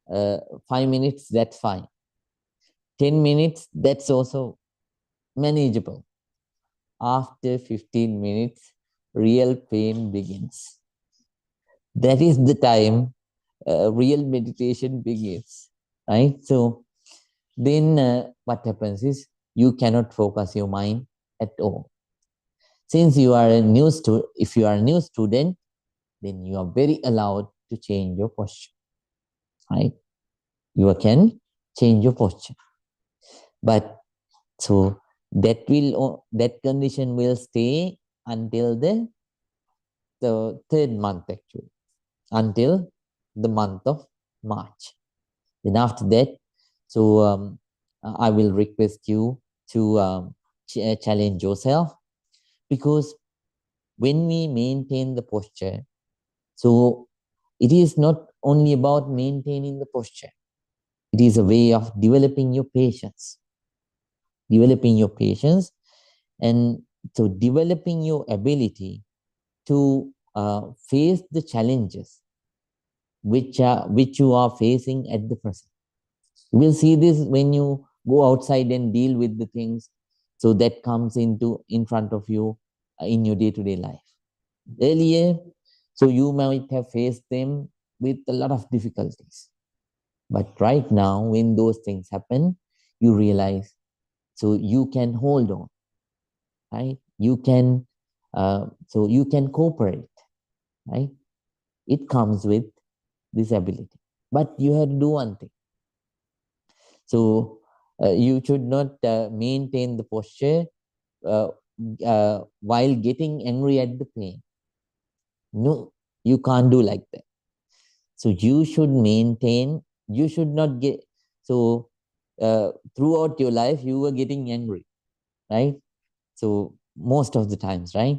S1: 5 minutes, that's fine. 10 minutes, that's also manageable. After 15 minutes, real pain begins. That is the time real meditation begins, right? So then what happens is you cannot focus your mind at all. Since you are if you are a new student, then you are very allowed to change your posture, right? You can change your posture. But so that condition will stay until the 3rd month, actually, until the month of March. Then after that, so I will request you to challenge yourself, because when we maintain the posture, so it is not only about maintaining the posture. It is a way of developing your patience. And so developing your ability to face the challenges which you are facing at the present. You will see this when you go outside and deal with the things, so that comes in front of you in your day-to-day life. Earlier, so you might have faced them with a lot of difficulties. But right now, when those things happen, you realize, so you can hold on, right? You can cooperate, right? It comes with this ability. But you have to do one thing. So you should not maintain the posture while getting angry at the pain. No, you can't do like that. So you should maintain, you should not get, so throughout your life, you were getting angry, right? So most of the times, right?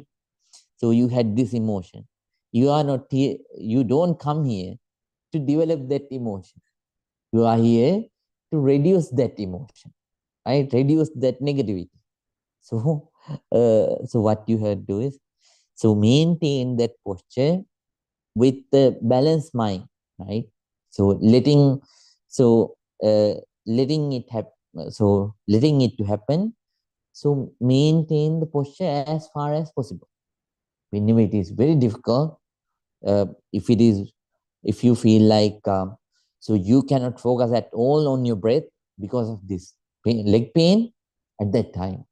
S1: So you had this emotion. You are not here, you don't come here to develop that emotion. You are here to reduce that emotion, right? Reduce that negativity. So, so what you have to do is, so maintain that posture with the balanced mind, right? So so letting it happen, so letting it to happen. So maintain the posture as far as possible. Whenever it is very difficult, if it is, if you feel like, so you cannot focus at all on your breath because of this pain, leg pain at that time.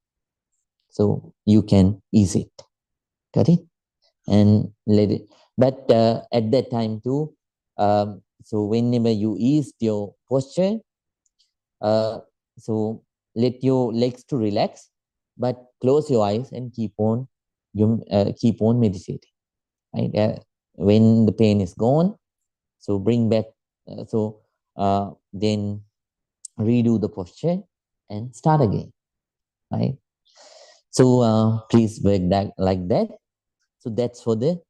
S1: So you can ease it, got it? And let it, but at that time too, so whenever you ease your posture, uh, so let your legs to relax, but close your eyes and keep on meditating, right? When the pain is gone, so bring back, then redo the posture and start again, right? So please work that like that. So that's for the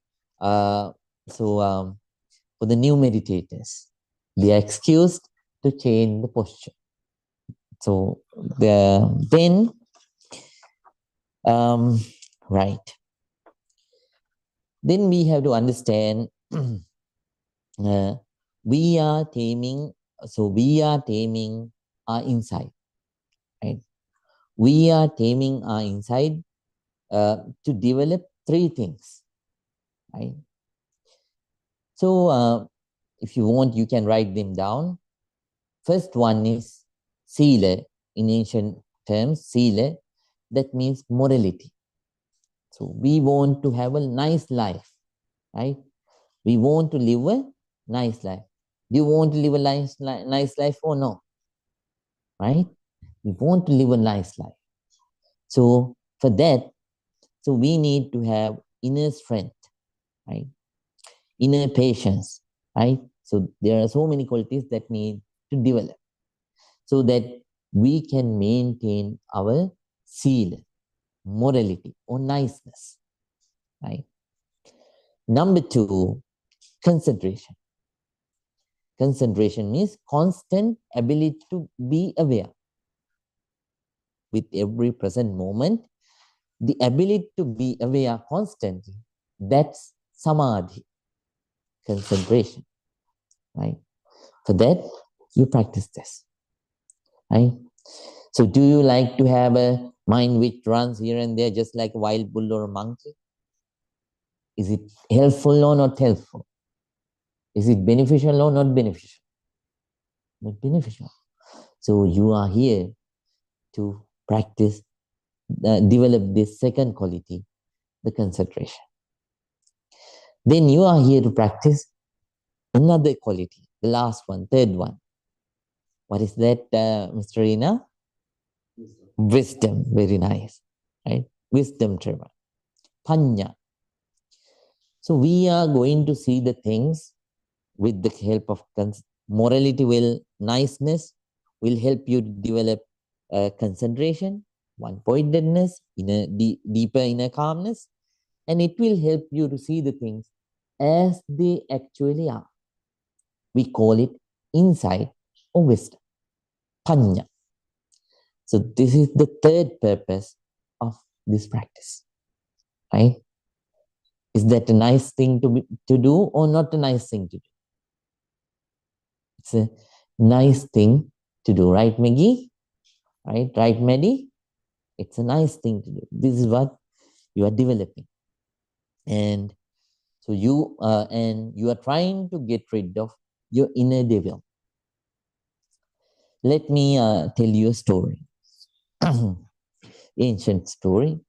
S1: uh, so for the new meditators. They are excused to change the posture. So then right. Then we have to understand we are taming. So we are taming our inside, right? We are taming our inside to develop three things, right? So if you want, you can write them down. First one is sila, in ancient terms, sila, that means morality. So we want to have a nice life, right? We want to live a nice life. Do you want to live a nice life or no? Right? We want to live a nice life. So for that, so we need to have inner strength, right? Inner patience, right? So there are so many qualities that need to develop so that we can maintain our seal, morality, or niceness, right? Number two, concentration. Concentration means constant ability to be aware with every present moment. The ability to be aware constantly, that's samadhi, concentration, right? For that, you practice this, right? So do you like to have a mind which runs here and there just like a wild bull or a monkey? Is it helpful or not helpful? Is it beneficial or not beneficial? Not beneficial. So you are here to practice, develop this second quality, the concentration. Then you are here to practice another quality, the last one, third one. What is that, Mr. Rina? Wisdom. Very nice, right? Wisdom, Trevor. Panya. So we are going to see the things with the help of morality. Niceness will help you to develop concentration, one-pointedness, deeper inner calmness, and it will help you to see the things as they actually are. We call it insight or wisdom, panya. So this is the third purpose of this practice, right? Is that a nice thing to do or not a nice thing to do? It's a nice thing to do, right, Maggie? Right, Maddie? It's a nice thing to do. This is what you are developing. And so you are trying to get rid of your inner devil. Let me tell you a story. Ancient story.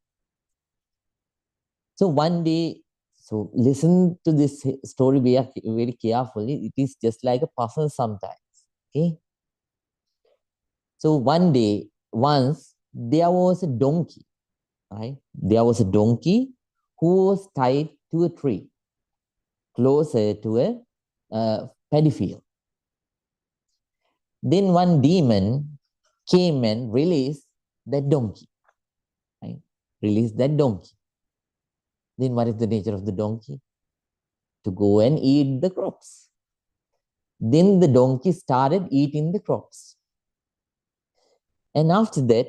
S1: So one day, so listen to this story very carefully. It is just like a puzzle sometimes. Okay. So once there was a donkey. right? There was a donkey who was tied to a tree closer to a paddy field. Then one demon came and released that donkey, right? Released that donkey. Then what is the nature of the donkey? To go and eat the crops. Then the donkey started eating the crops. And after that,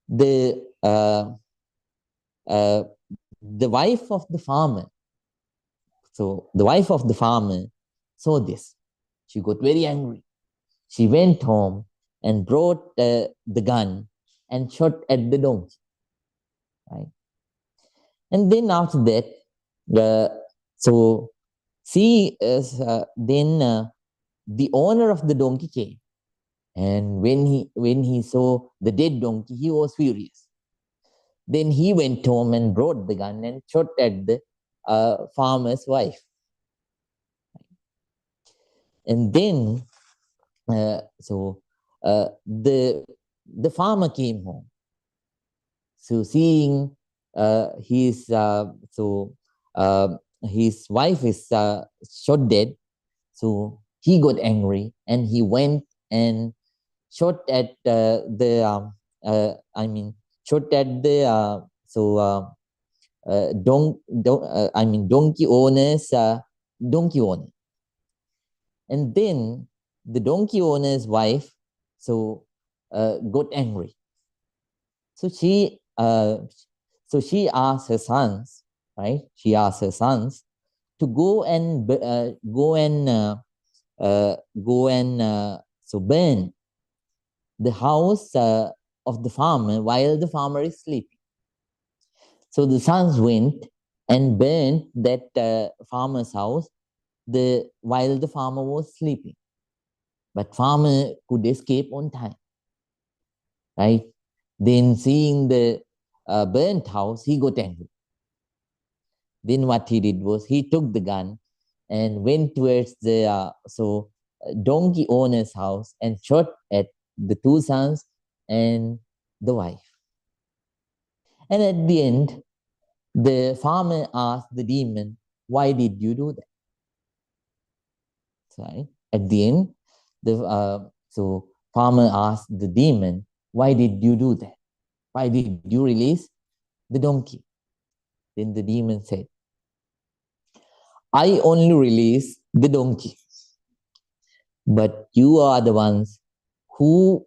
S1: the wife of the farmer, so the wife of the farmer saw this. She got very angry. She went home and brought the gun and shot at the donkey. Right? And then after that, so see, then the owner of the donkey came, and when he saw the dead donkey, he was furious. Then he went home and brought the gun and shot at the farmer's wife. And then, the farmer came home. So seeing his wife is shot dead, so he got angry and he went and shot at shot at the donkey owner's donkey owner. And then the donkey owner's wife got angry. So she asked her sons, right? She asked her sons to go and burn the house of the farmer while the farmer is sleeping. So the sons went and burned that farmer's house while the farmer was sleeping. But farmer could escape on time, right? Then seeing the burnt house, he got angry. Then what he did was he took the gun and went towards the donkey owner's house and shot at the two sons and the wife. And at the end, the farmer asked the demon, "Why did you do that?" Right? At the end, the farmer asked the demon, "Why did you do that? Why did you release the donkey?" Then the demon said, "I only released the donkey, but you are the ones who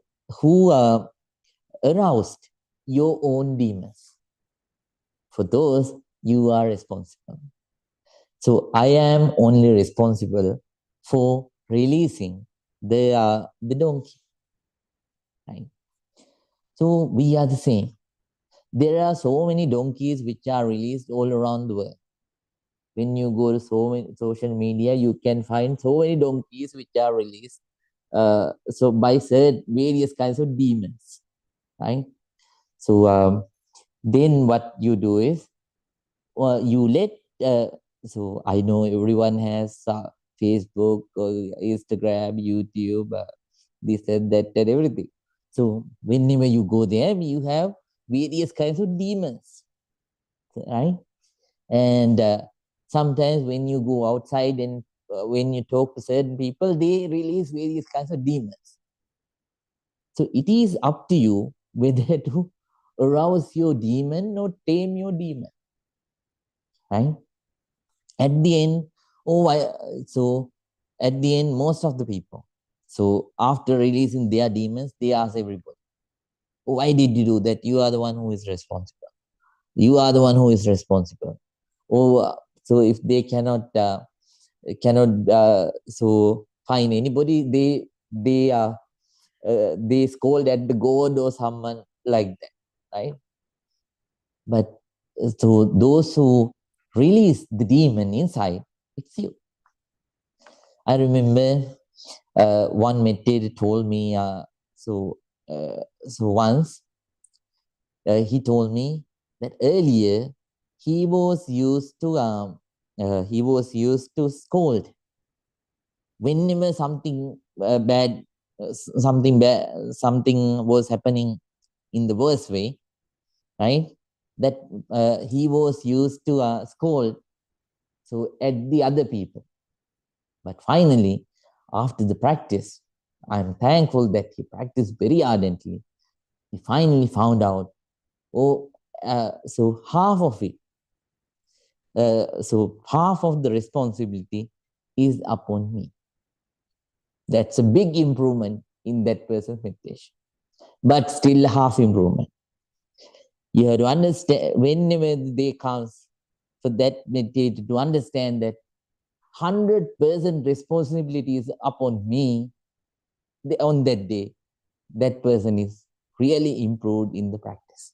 S1: aroused your own demons. For those, you are responsible. So I am only responsible for releasing the donkey." Right? So we are the same. There are so many donkeys which are released all around the world. When you go to so many social media, you can find so many donkeys which are released by various kinds of demons, right? So then what you do is, you let, so I know everyone has Facebook or Instagram, YouTube, this and that and everything. So whenever you go there, you have various kinds of demons, right? And sometimes when you go outside and when you talk to certain people, they release various kinds of demons. So it is up to you whether to arouse your demon or tame your demon, right? At the end, at the end, most of the people, so after releasing their demons, they ask everybody, "Why did you do that? You are the one who is responsible. You are the one who is responsible." So if they cannot find anybody, they scold at the god or someone like that, right? But so those who release the demon inside, it's you. I remember one meditator told me, once he told me that earlier he was used to scold whenever something something was happening in the worst way, right? that he was used to scold so at the other people. But finally, after the practice, I'm thankful that he practiced very ardently. He finally found out, oh, so half of it, so half of the responsibility is upon me. That's a big improvement in that person's meditation, but still half improvement. You have to understand whenever the day comes for that meditation to understand that 100% responsibility is upon me on that day. That person is really improved in the practice.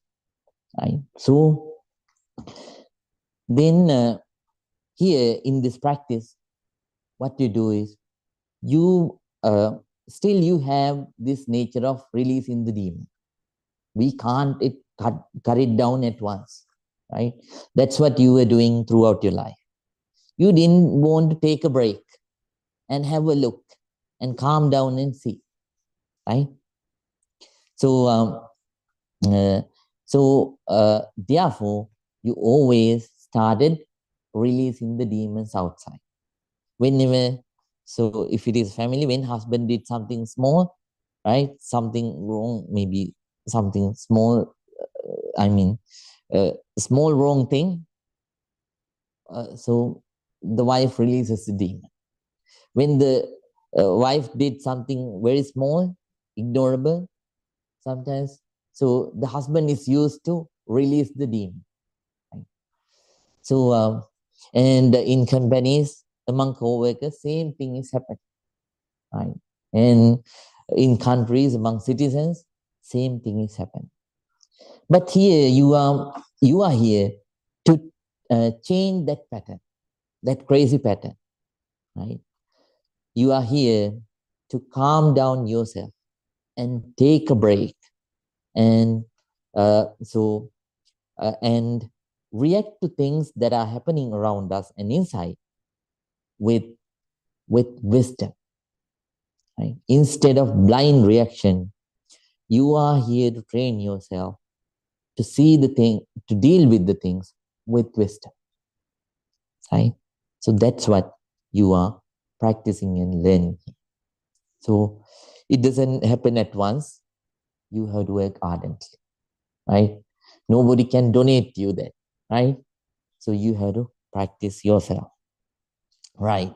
S1: Right? So then here in this practice, what you do is you still you have this nature of releasing the demon. We can't cut it down at once, right? That's what you were doing throughout your life. You didn't want to take a break and have a look and calm down and see, right? So therefore, you always started releasing the demons outside. Whenever, so if it is family, when husband did something small, right, something wrong, maybe something small, small wrong thing, so the wife releases the demon. When the wife did something very small, ignorable, sometimes, so the husband is used to release the demon. Right? So, and in companies, among co-workers, same thing is happening. Right? And in countries, among citizens, same thing is happening. But here you are here to change that pattern, that crazy pattern, right? You are here to calm down yourself and take a break, and and react to things that are happening around us and inside with wisdom. Right? Instead of blind reaction, you are here to train yourself to see the thing, to deal with the things with wisdom. Right? So that's what you are practicing and learning. So it doesn't happen at once. You have to work ardently. Right? Nobody can donate you that. Right? So you have to practice yourself. Right.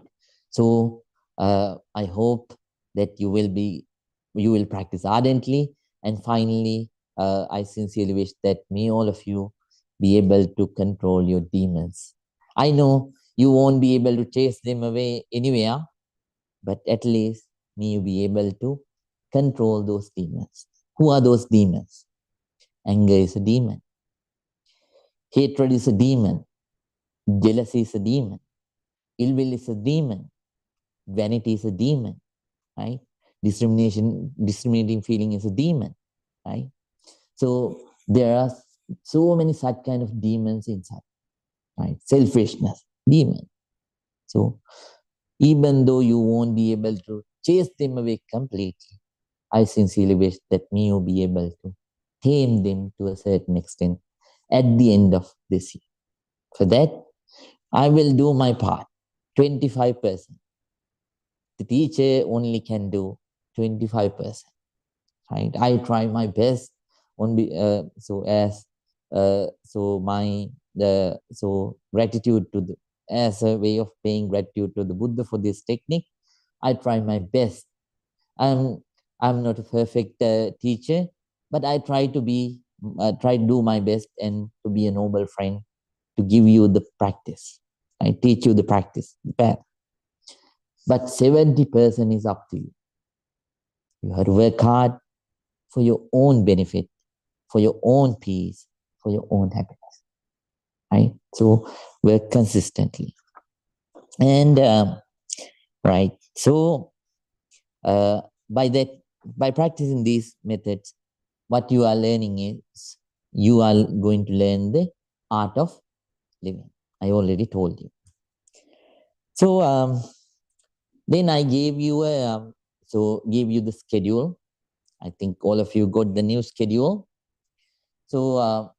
S1: So I hope that you will practice ardently. And finally, I sincerely wish that may all of you be able to control your demons. I know you won't be able to chase them away anywhere, but at least may you be able to control those demons. Who are those demons? Anger is a demon. Hatred is a demon. Jealousy is a demon. Ill will is a demon. Vanity is a demon, right? Discriminating feeling is a demon, right? So there are so many such kind of demons inside, right? Selfishness, demon. So even though you won't be able to chase them away completely, I sincerely wish that you be able to tame them to a certain extent at the end of this year. For that, I will do my part, 25%. The teacher only can do 25%. Right? I try my best on gratitude to the as a way of paying gratitude to the Buddha for this technique. I try my best. I'm not a perfect teacher, but I try to do my best and to be a noble friend to give you the practice. I teach you the practice, the path. But 70% is up to you. You have to work hard for your own benefit, for your own peace, for your own happiness. Right? So work consistently. And right. So by practicing these methods, what you are learning is you are going to learn the art of living. I already told you. So then I gave you the schedule. I think all of you got the new schedule. So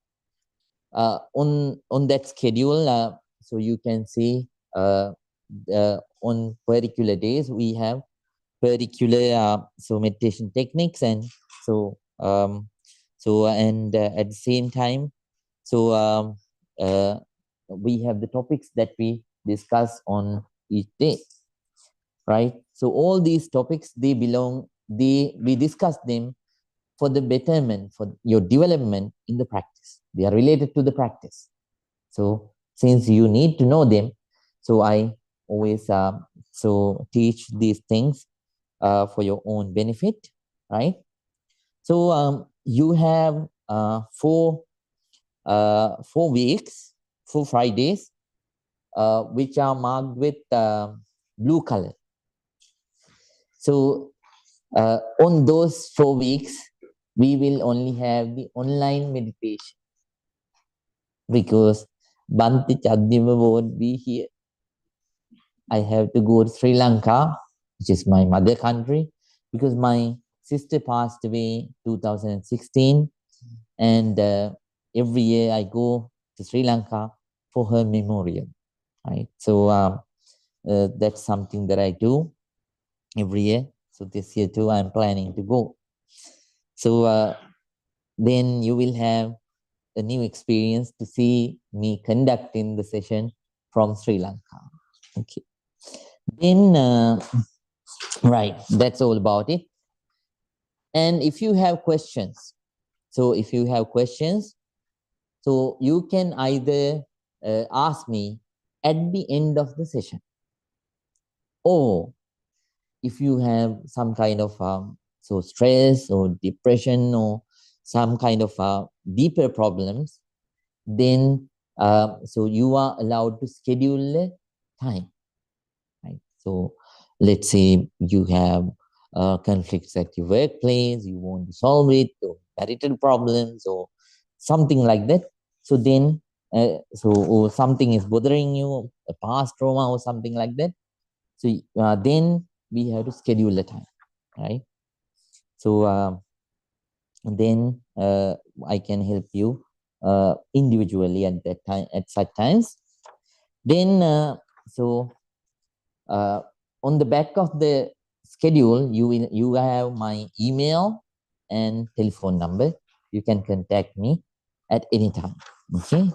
S1: on that schedule, so you can see on particular days we have particular so meditation techniques, and so and at the same time, so we have the topics that we discuss on each day, right? So all these topics, they belong, we discuss them for the betterment, for your development in the practice. They are related to the practice. So since you need to know them, so I always so teach these things for your own benefit, right? So you have 4 weeks, 4 Fridays, which are marked with blue color. So on those 4 weeks, we will only have the online meditation because Bante Chadnima won't be here. I have to go to Sri Lanka, which is my mother country, because my sister passed away 2016, and every year I go to Sri Lanka for her memorial, right? So that's something that I do every year. So this year too, I'm planning to go. So then you will have a new experience to see me conducting the session from Sri Lanka. Okay. Then, right, that's all about it. And if you have questions, so if you have questions, so you can either ask me at the end of the session, or if you have some kind of so stress or depression or some kind of deeper problems, then so you are allowed to schedule a time, right? So let's say you have conflicts at your workplace, you want to solve it, or marital problems or something like that. So then or something is bothering you, a past trauma or something like that. So then we have to schedule a time, right? So then I can help you individually at that time, at such times. Then on the back of the schedule, you have my email and telephone number. You can contact me at any time. Okay.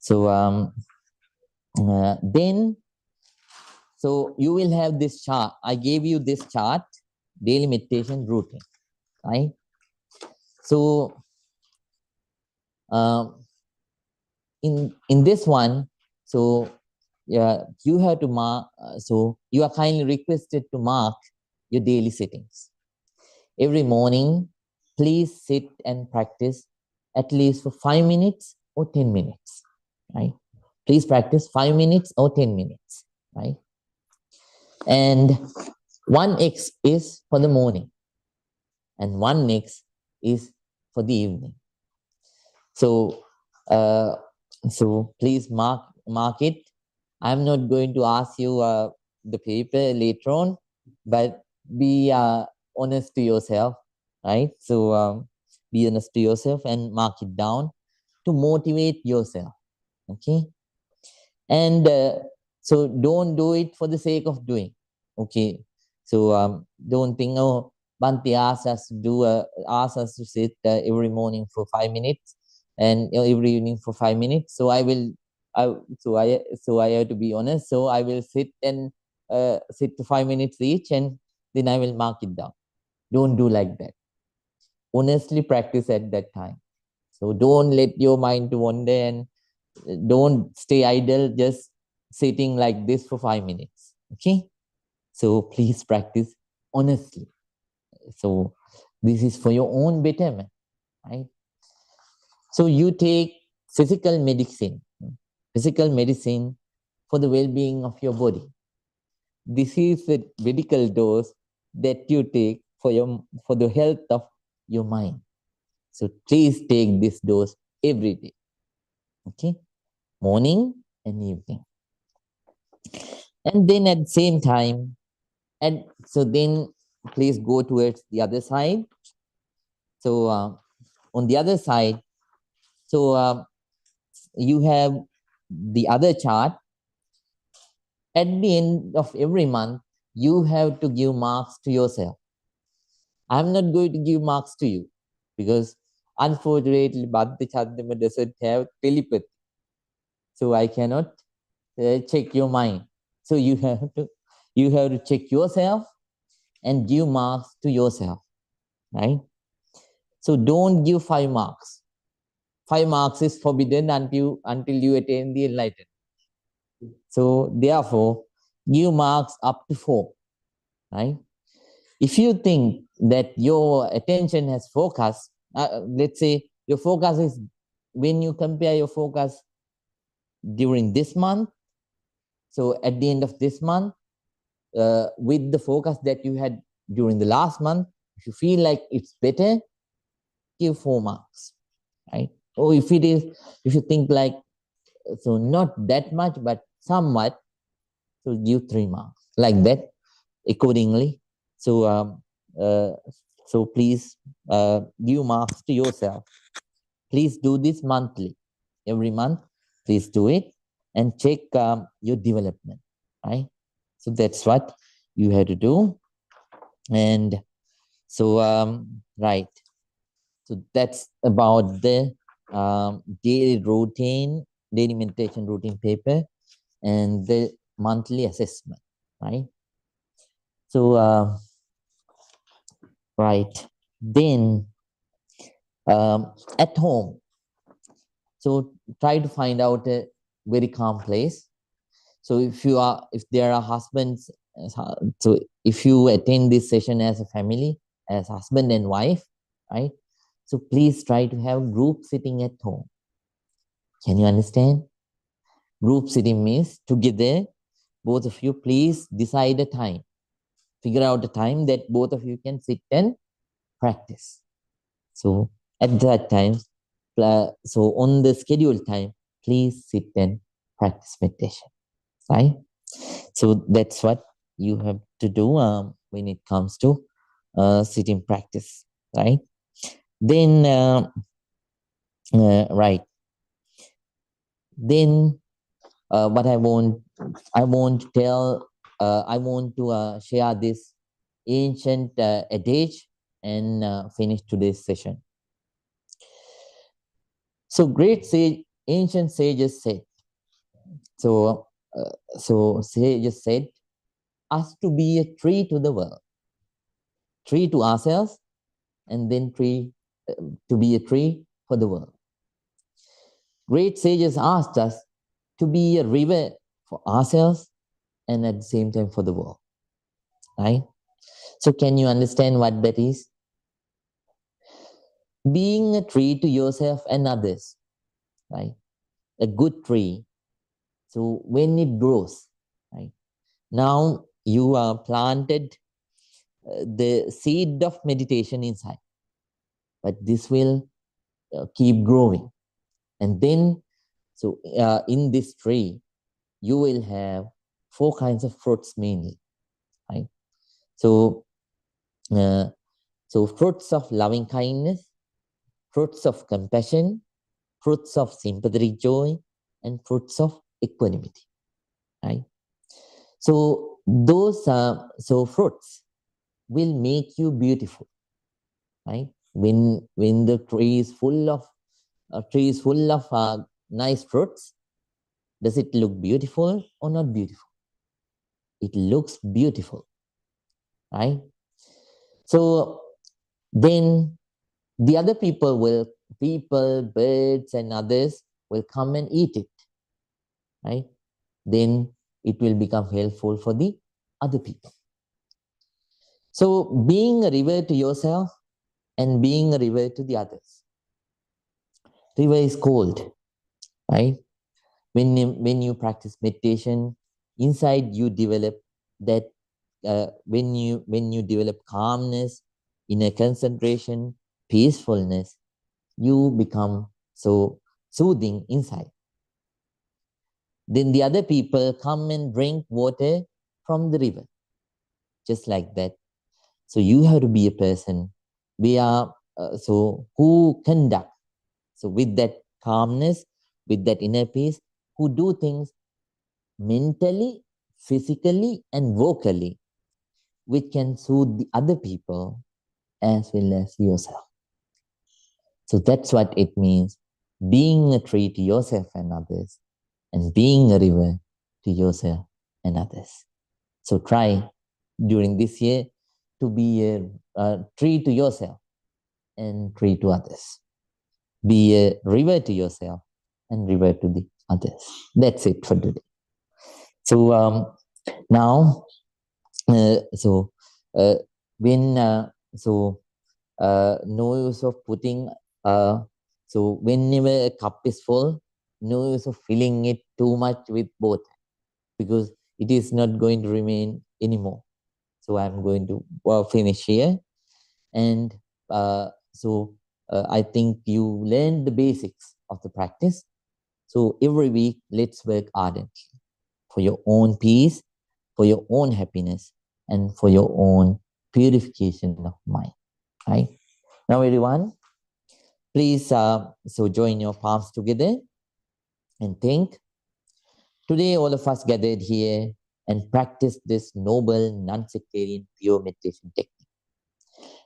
S1: So then so you will have this chart. I gave you this chart, daily meditation routine, right? So in this one, so yeah, you have to mark. So you are kindly requested to mark your daily sittings every morning. Please sit and practice at least for 5 minutes or 10 minutes, right? Please practice 5 minutes or 10 minutes, right? And 1x is for the morning, and 1x is for the evening. So so please mark it. I'm not going to ask you the paper later on, but be honest to yourself, right? So be honest to yourself and mark it down to motivate yourself, okay? And so don't do it for the sake of doing, okay? So don't think, oh, Bhante asked us to do asked us to sit every morning for 5 minutes and every evening for 5 minutes. So I have to be honest. So I will sit and sit for 5 minutes each, and then I will mark it down. Don't do like that. Honestly practice at that time. So don't let your mind to wander, and don't stay idle just sitting like this for 5 minutes. Okay. So please practice honestly. So this is for your own betterment, right? So you take physical medicine for the well-being of your body. This is the medical dose that you take for the health of your mind. So please take this dose every day. Okay, morning and evening. And then at the same time, and so then please go towards the other side. So on the other side, so you have the other chart. At the end of every month, you have to give marks to yourself. I'm not going to give marks to you because unfortunately, Bhakti Chandama doesn't have telepathy. So I cannot check your mind. So you have to check yourself and give marks to yourself, right? So don't give 5 marks. 5 marks is forbidden until you attain the enlightenment. So therefore, give marks up to 4, right? If you think that your attention has focus, let's say your focus is, when you compare your focus during this month, so at the end of this month, with the focus that you had during the last month, if you feel like it's better, give 4 marks, right? Or if you think like, so not that much, but somewhat, so give 3 marks, like that, accordingly. So, so please give marks to yourself. Please do this monthly. Every month, please do it and check your development, right? So that's what you have to do. And so, right. So that's about the daily routine, daily meditation routine paper and the monthly assessment, right? So, right. Then at home, so try to find out a very calm place. So if there are husbands, so if you attend this session as a family, as husband and wife, right? So please try to have group sitting at home. Can you understand? Group sitting means together, both of you please decide a time. Figure out a time that both of you can sit and practice. So at that time, so on the scheduled time, please sit and practice meditation, right? So that's what you have to do when it comes to sitting practice, right? Then, right. Then what I want to share this ancient adage and finish today's session. So ancient sages said, so sages said, us to be a tree to the world, tree to ourselves, and then tree to be a tree for the world. Great sages asked us to be a river for ourselves and at the same time for the world, right? So can you understand what that is? Being a tree to yourself and others, right? A good tree. So when it grows, right? Now you are planted the seed of meditation inside, but this will keep growing. And then, so in this tree, you will have 4 kinds of fruits mainly, right? So, so fruits of loving kindness, fruits of compassion, fruits of sympathetic joy, and fruits of equanimity, right? So those fruits will make you beautiful, right? When the tree is full of nice fruits, does it look beautiful or not beautiful? It looks beautiful, right? So then the other people, birds and others will come and eat it, right? Then it will become helpful for the other people. So being a river to yourself and being a river to the others. River is cold, right? When you practice meditation, inside you develop that. When you develop calmness, inner concentration, peacefulness, you become so soothing inside. Then the other people come and drink water from the river, just like that. So you have to be a person who conduct. So with that calmness, with that inner peace, who do things mentally, physically, and vocally, which can soothe the other people as well as yourself. So that's what it means, being a tree to yourself and others, and being a river to yourself and others. So try during this year to be a tree to yourself and tree to others. Be a river to yourself and river to the others. That's it for today. So now, no use of putting. So whenever a cup is full, no use of filling it too much with both, because it is not going to remain anymore. So I'm going to finish here. And I think you learned the basics of the practice. So every week, let's work ardently for your own peace, for your own happiness, and for your own purification of mind. Right? Now, everyone, please join your palms together and think. Today, all of us gathered here and practiced this noble, non-sectarian, pure meditation technique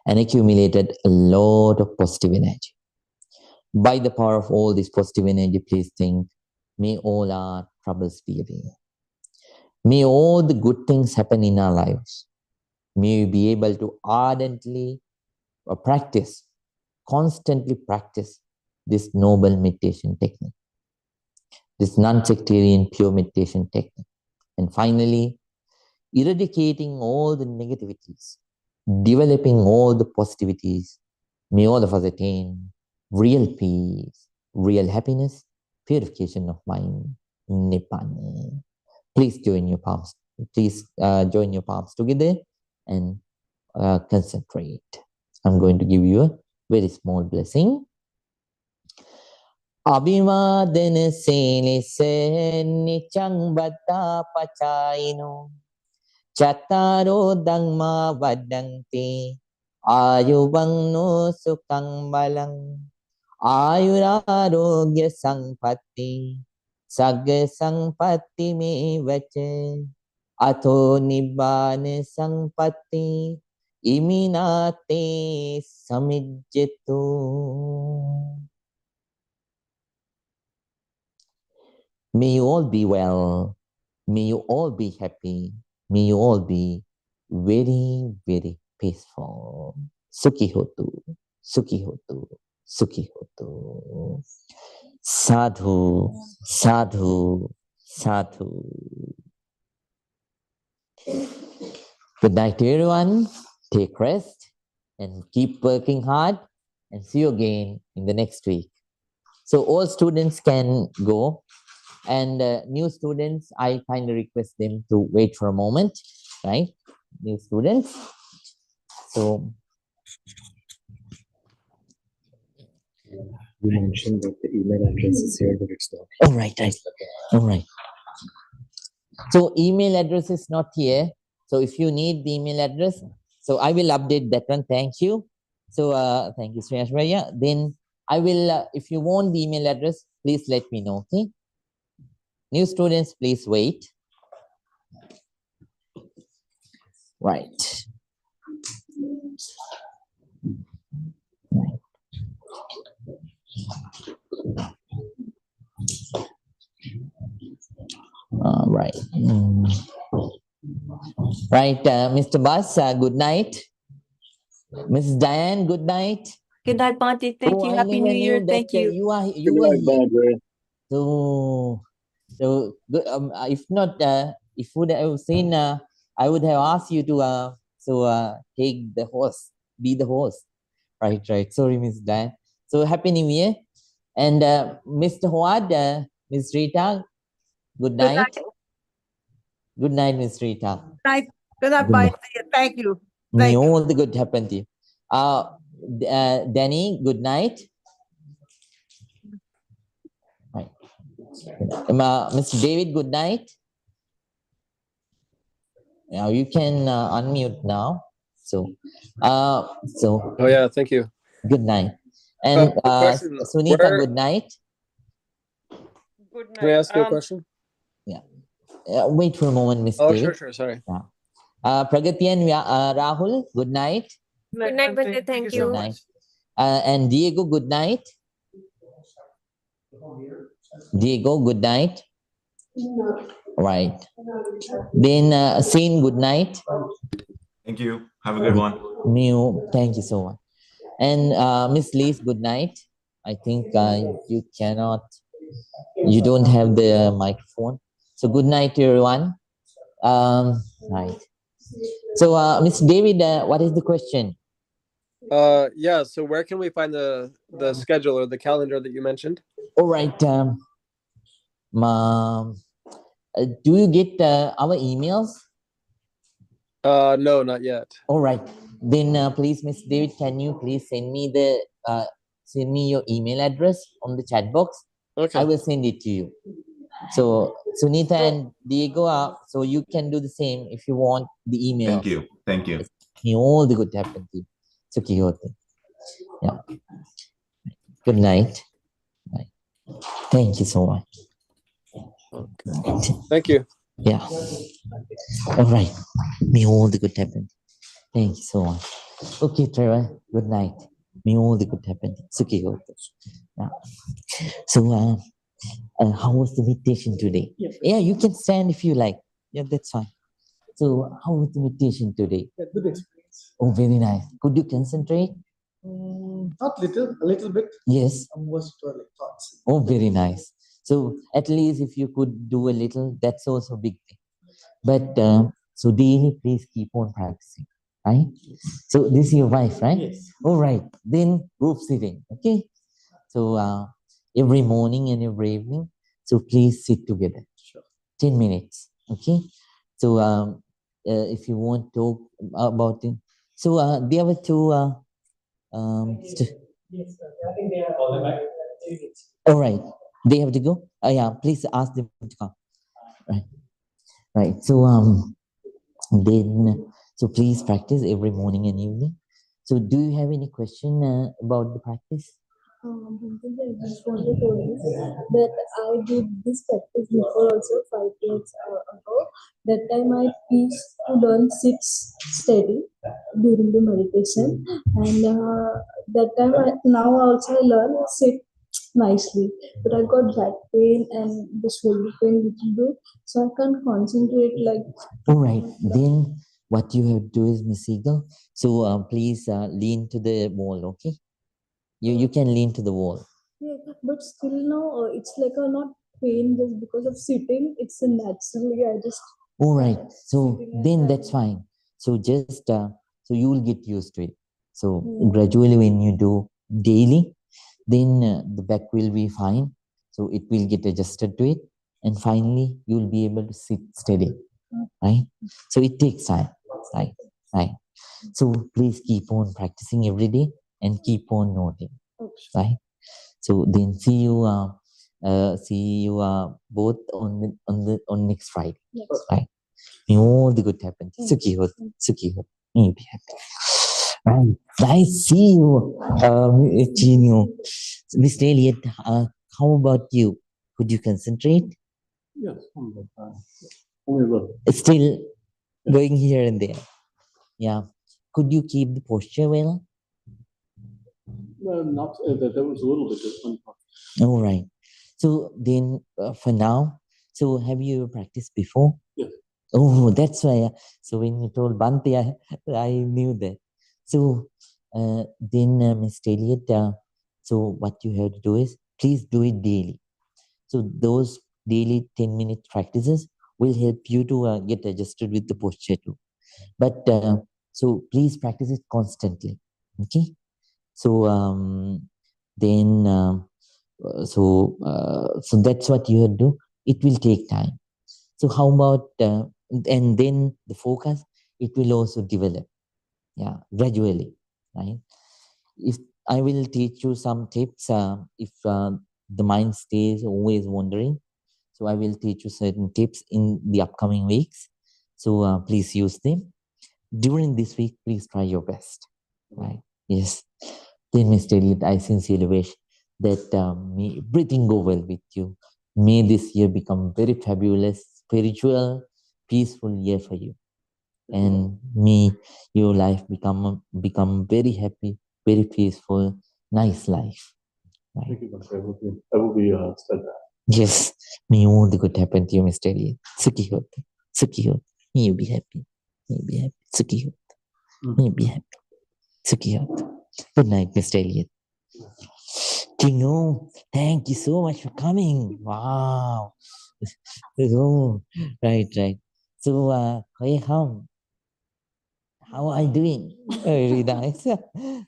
S1: and accumulated a lot of positive energy. By the power of all this positive energy, please think, may all our troubles be away. May all the good things happen in our lives. May we be able to ardently practice, constantly practice this noble meditation technique, this non-sectarian pure meditation technique. And finally, eradicating all the negativities, developing all the positivities, may all of us attain real peace, real happiness, purification of mind, Nibbana. Please join your palms. Please join your palms together and concentrate. I'm going to give you a very small blessing. Abhimadana senise nichang vata pachaino Chattaro dhamma vadanti ayuvangno sukhang balang ayurarogya sampatti sagga sampatti me vache ato nibbana sampatti iminate samijjetu. May you all be well. May you all be happy. May you all be very, very peaceful. Sukhi hotu, sukhi hotu, sukhi hotu. Sadhu, sadhu, sadhu. Good night to everyone. Take rest and keep working hard, and see you again in the next week. So all students can go. And new students, I kindly request them to wait for a moment, right? New students. So
S2: you mentioned that the email address is here, but it's not.
S1: All right, right. All right. So email address is not here. So if you need the email address, so I will update that one. Thank you. So thank you, Sri Ashwarya. Then I will, if you want the email address, please let me know, okay? New students, please wait. Right. Right. Right, Mr. Bas, good night. Mrs. Diane, good night.
S3: Good night, Bhante. Thank you. Happy New Year. Thank you.
S1: You are here. So if not, if would I have seen, I would have asked you to take the host, be the host. Right. Sorry, Miss Diane. So happy New Year, and Mr. Howard, Miss Rita, good night. Good night, Miss Rita.
S4: Good night, bye. Thank you.
S1: May all the good happen to you. Danny, good night. Right. Mr. David, good night. Now you can unmute now. So.
S2: Oh yeah, thank you.
S1: Good night. And Sunita, good night.
S2: Can I ask you a question?
S1: Yeah. Wait for a moment, Miss
S2: Oh,
S1: David.
S2: sure. Sorry.
S1: Yeah. Pragati and Rahul, good night.
S3: Good night, Bante. Thank
S1: Good
S3: you.
S1: night. And Diego, good night. Diego, good night. Right. Then Sain, good night.
S5: Thank you. Have a good one.
S1: Mew, thank you so much. And Miss Lees, good night. I think you don't have the microphone. So good night to everyone. Right. So Miss David, what is the question?
S2: Yeah. So where can we find the schedule or the calendar that you mentioned?
S1: All right. Do you get our emails?
S2: No, not yet.
S1: All right. Then please, Miss David, can you please send me your email address on the chat box?
S2: Okay.
S1: I will send it to you. So Sunita and Diego, so you can do the same if you want the email.
S5: Thank you. Thank you.
S1: All the good happen to you. It's okay. Yeah. Good night. Bye. Thank you so much.
S2: Thank you.
S1: Yeah. All right. May all the good happen. Thank you so much. Okay, Trevor. Good night. May all the good happen. It's okay. Yeah. So how was the meditation today? Yeah, you can stand if you like. Yeah, that's fine. So how was the meditation today?
S6: Good experience.
S1: Oh, very nice. Could you concentrate?
S6: Not little, a little bit.
S1: Yes.
S6: Most were like thoughts.
S1: Oh, very nice. So at least if you could do a little, that's also a big thing. But so daily, please keep on practicing, right? So this is your wife, right?
S6: Yes.
S1: All right. Then group sitting, okay? So every morning and every evening, so please sit together.
S6: Sure.
S1: 10 minutes, okay? So if you want to talk about it. So the other two,
S6: Yes, I think they are all back.
S1: all right, they have to go. Yeah, please ask them to come. Right, right. So then so please practice every morning and evening. So do you have any question about the practice?
S7: I just wanted to tell you that I did this practice before also 5 years ago. That time I teach to learn sit steady during the meditation, and that time now also I learn sit nicely. But I got back pain and the shoulder pain little bit, so I can't concentrate like.
S1: All right, then what you have to do is, Miss Eagle. So please lean to the wall, okay? You can lean to the wall.
S7: Yeah, but still now it's like a not pain just because of sitting. It's a naturally I just.
S1: All right, so
S7: Sitting and
S1: then that's
S7: standing.
S1: fine. So just so you will get used to it. So gradually, when you do daily, then the back will be fine. So it will get adjusted to it, and finally you will be able to sit steady, right? So it takes time, right? So please keep on practicing every day and keep on noting, right? So then see you both on next Friday,
S7: Yes.
S1: right? May all the good happen. Suki ho, may be happy. Right, nice see you, Chino. Miss Elliot, how about you? Could you concentrate?
S6: Yes, only little.
S1: Still going here and there. Yeah. Could you keep the posture well?
S6: Not that was a little bit different.
S1: All right. So then for now, so have you ever practiced before?
S6: Yes.
S1: Oh, that's why. So when you told Bante, I knew that. So then, Miss Elliot, so what you have to do is please do it daily. So those daily 10-minute practices will help you to get adjusted with the posture too. But so please practice it constantly. Okay. So then so that's what you have to do. It will take time. So how about and then the focus, it will also develop, yeah, gradually, right? If I will teach you some tips, if the mind stays always wandering, so I will teach you certain tips in the upcoming weeks. So please use them. During this week, please try your best, right? Yes. Then, Mr. Elliot, I sincerely wish that everything go well with you. May this year become very fabulous, spiritual, peaceful year for you. And may your life become very happy, very peaceful, nice life. Right?
S6: Thank you, Master. I will be steadfast.
S1: Yes, may all the good happen to you, Mr. Elliot. Sukhi hote, sukhi hote. May you be happy. May you be happy. Sukhi hote. May you be happy. Sukhi hote. Good night, Mr. Elliot. Tino, thank you so much for coming. Wow. Oh, right. So, hey, how are you doing? Very nice.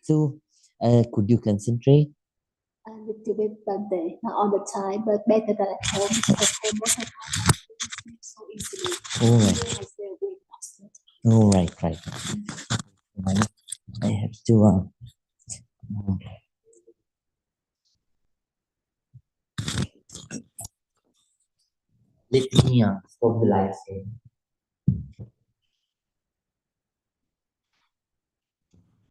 S1: So, could you concentrate?
S7: A little bit, but not all the time, but better than at home because at home most of the time I sleep so easily.
S1: All right.
S7: Here I feel weak also.
S1: Oh, right. I have to. Let me stop the live stream.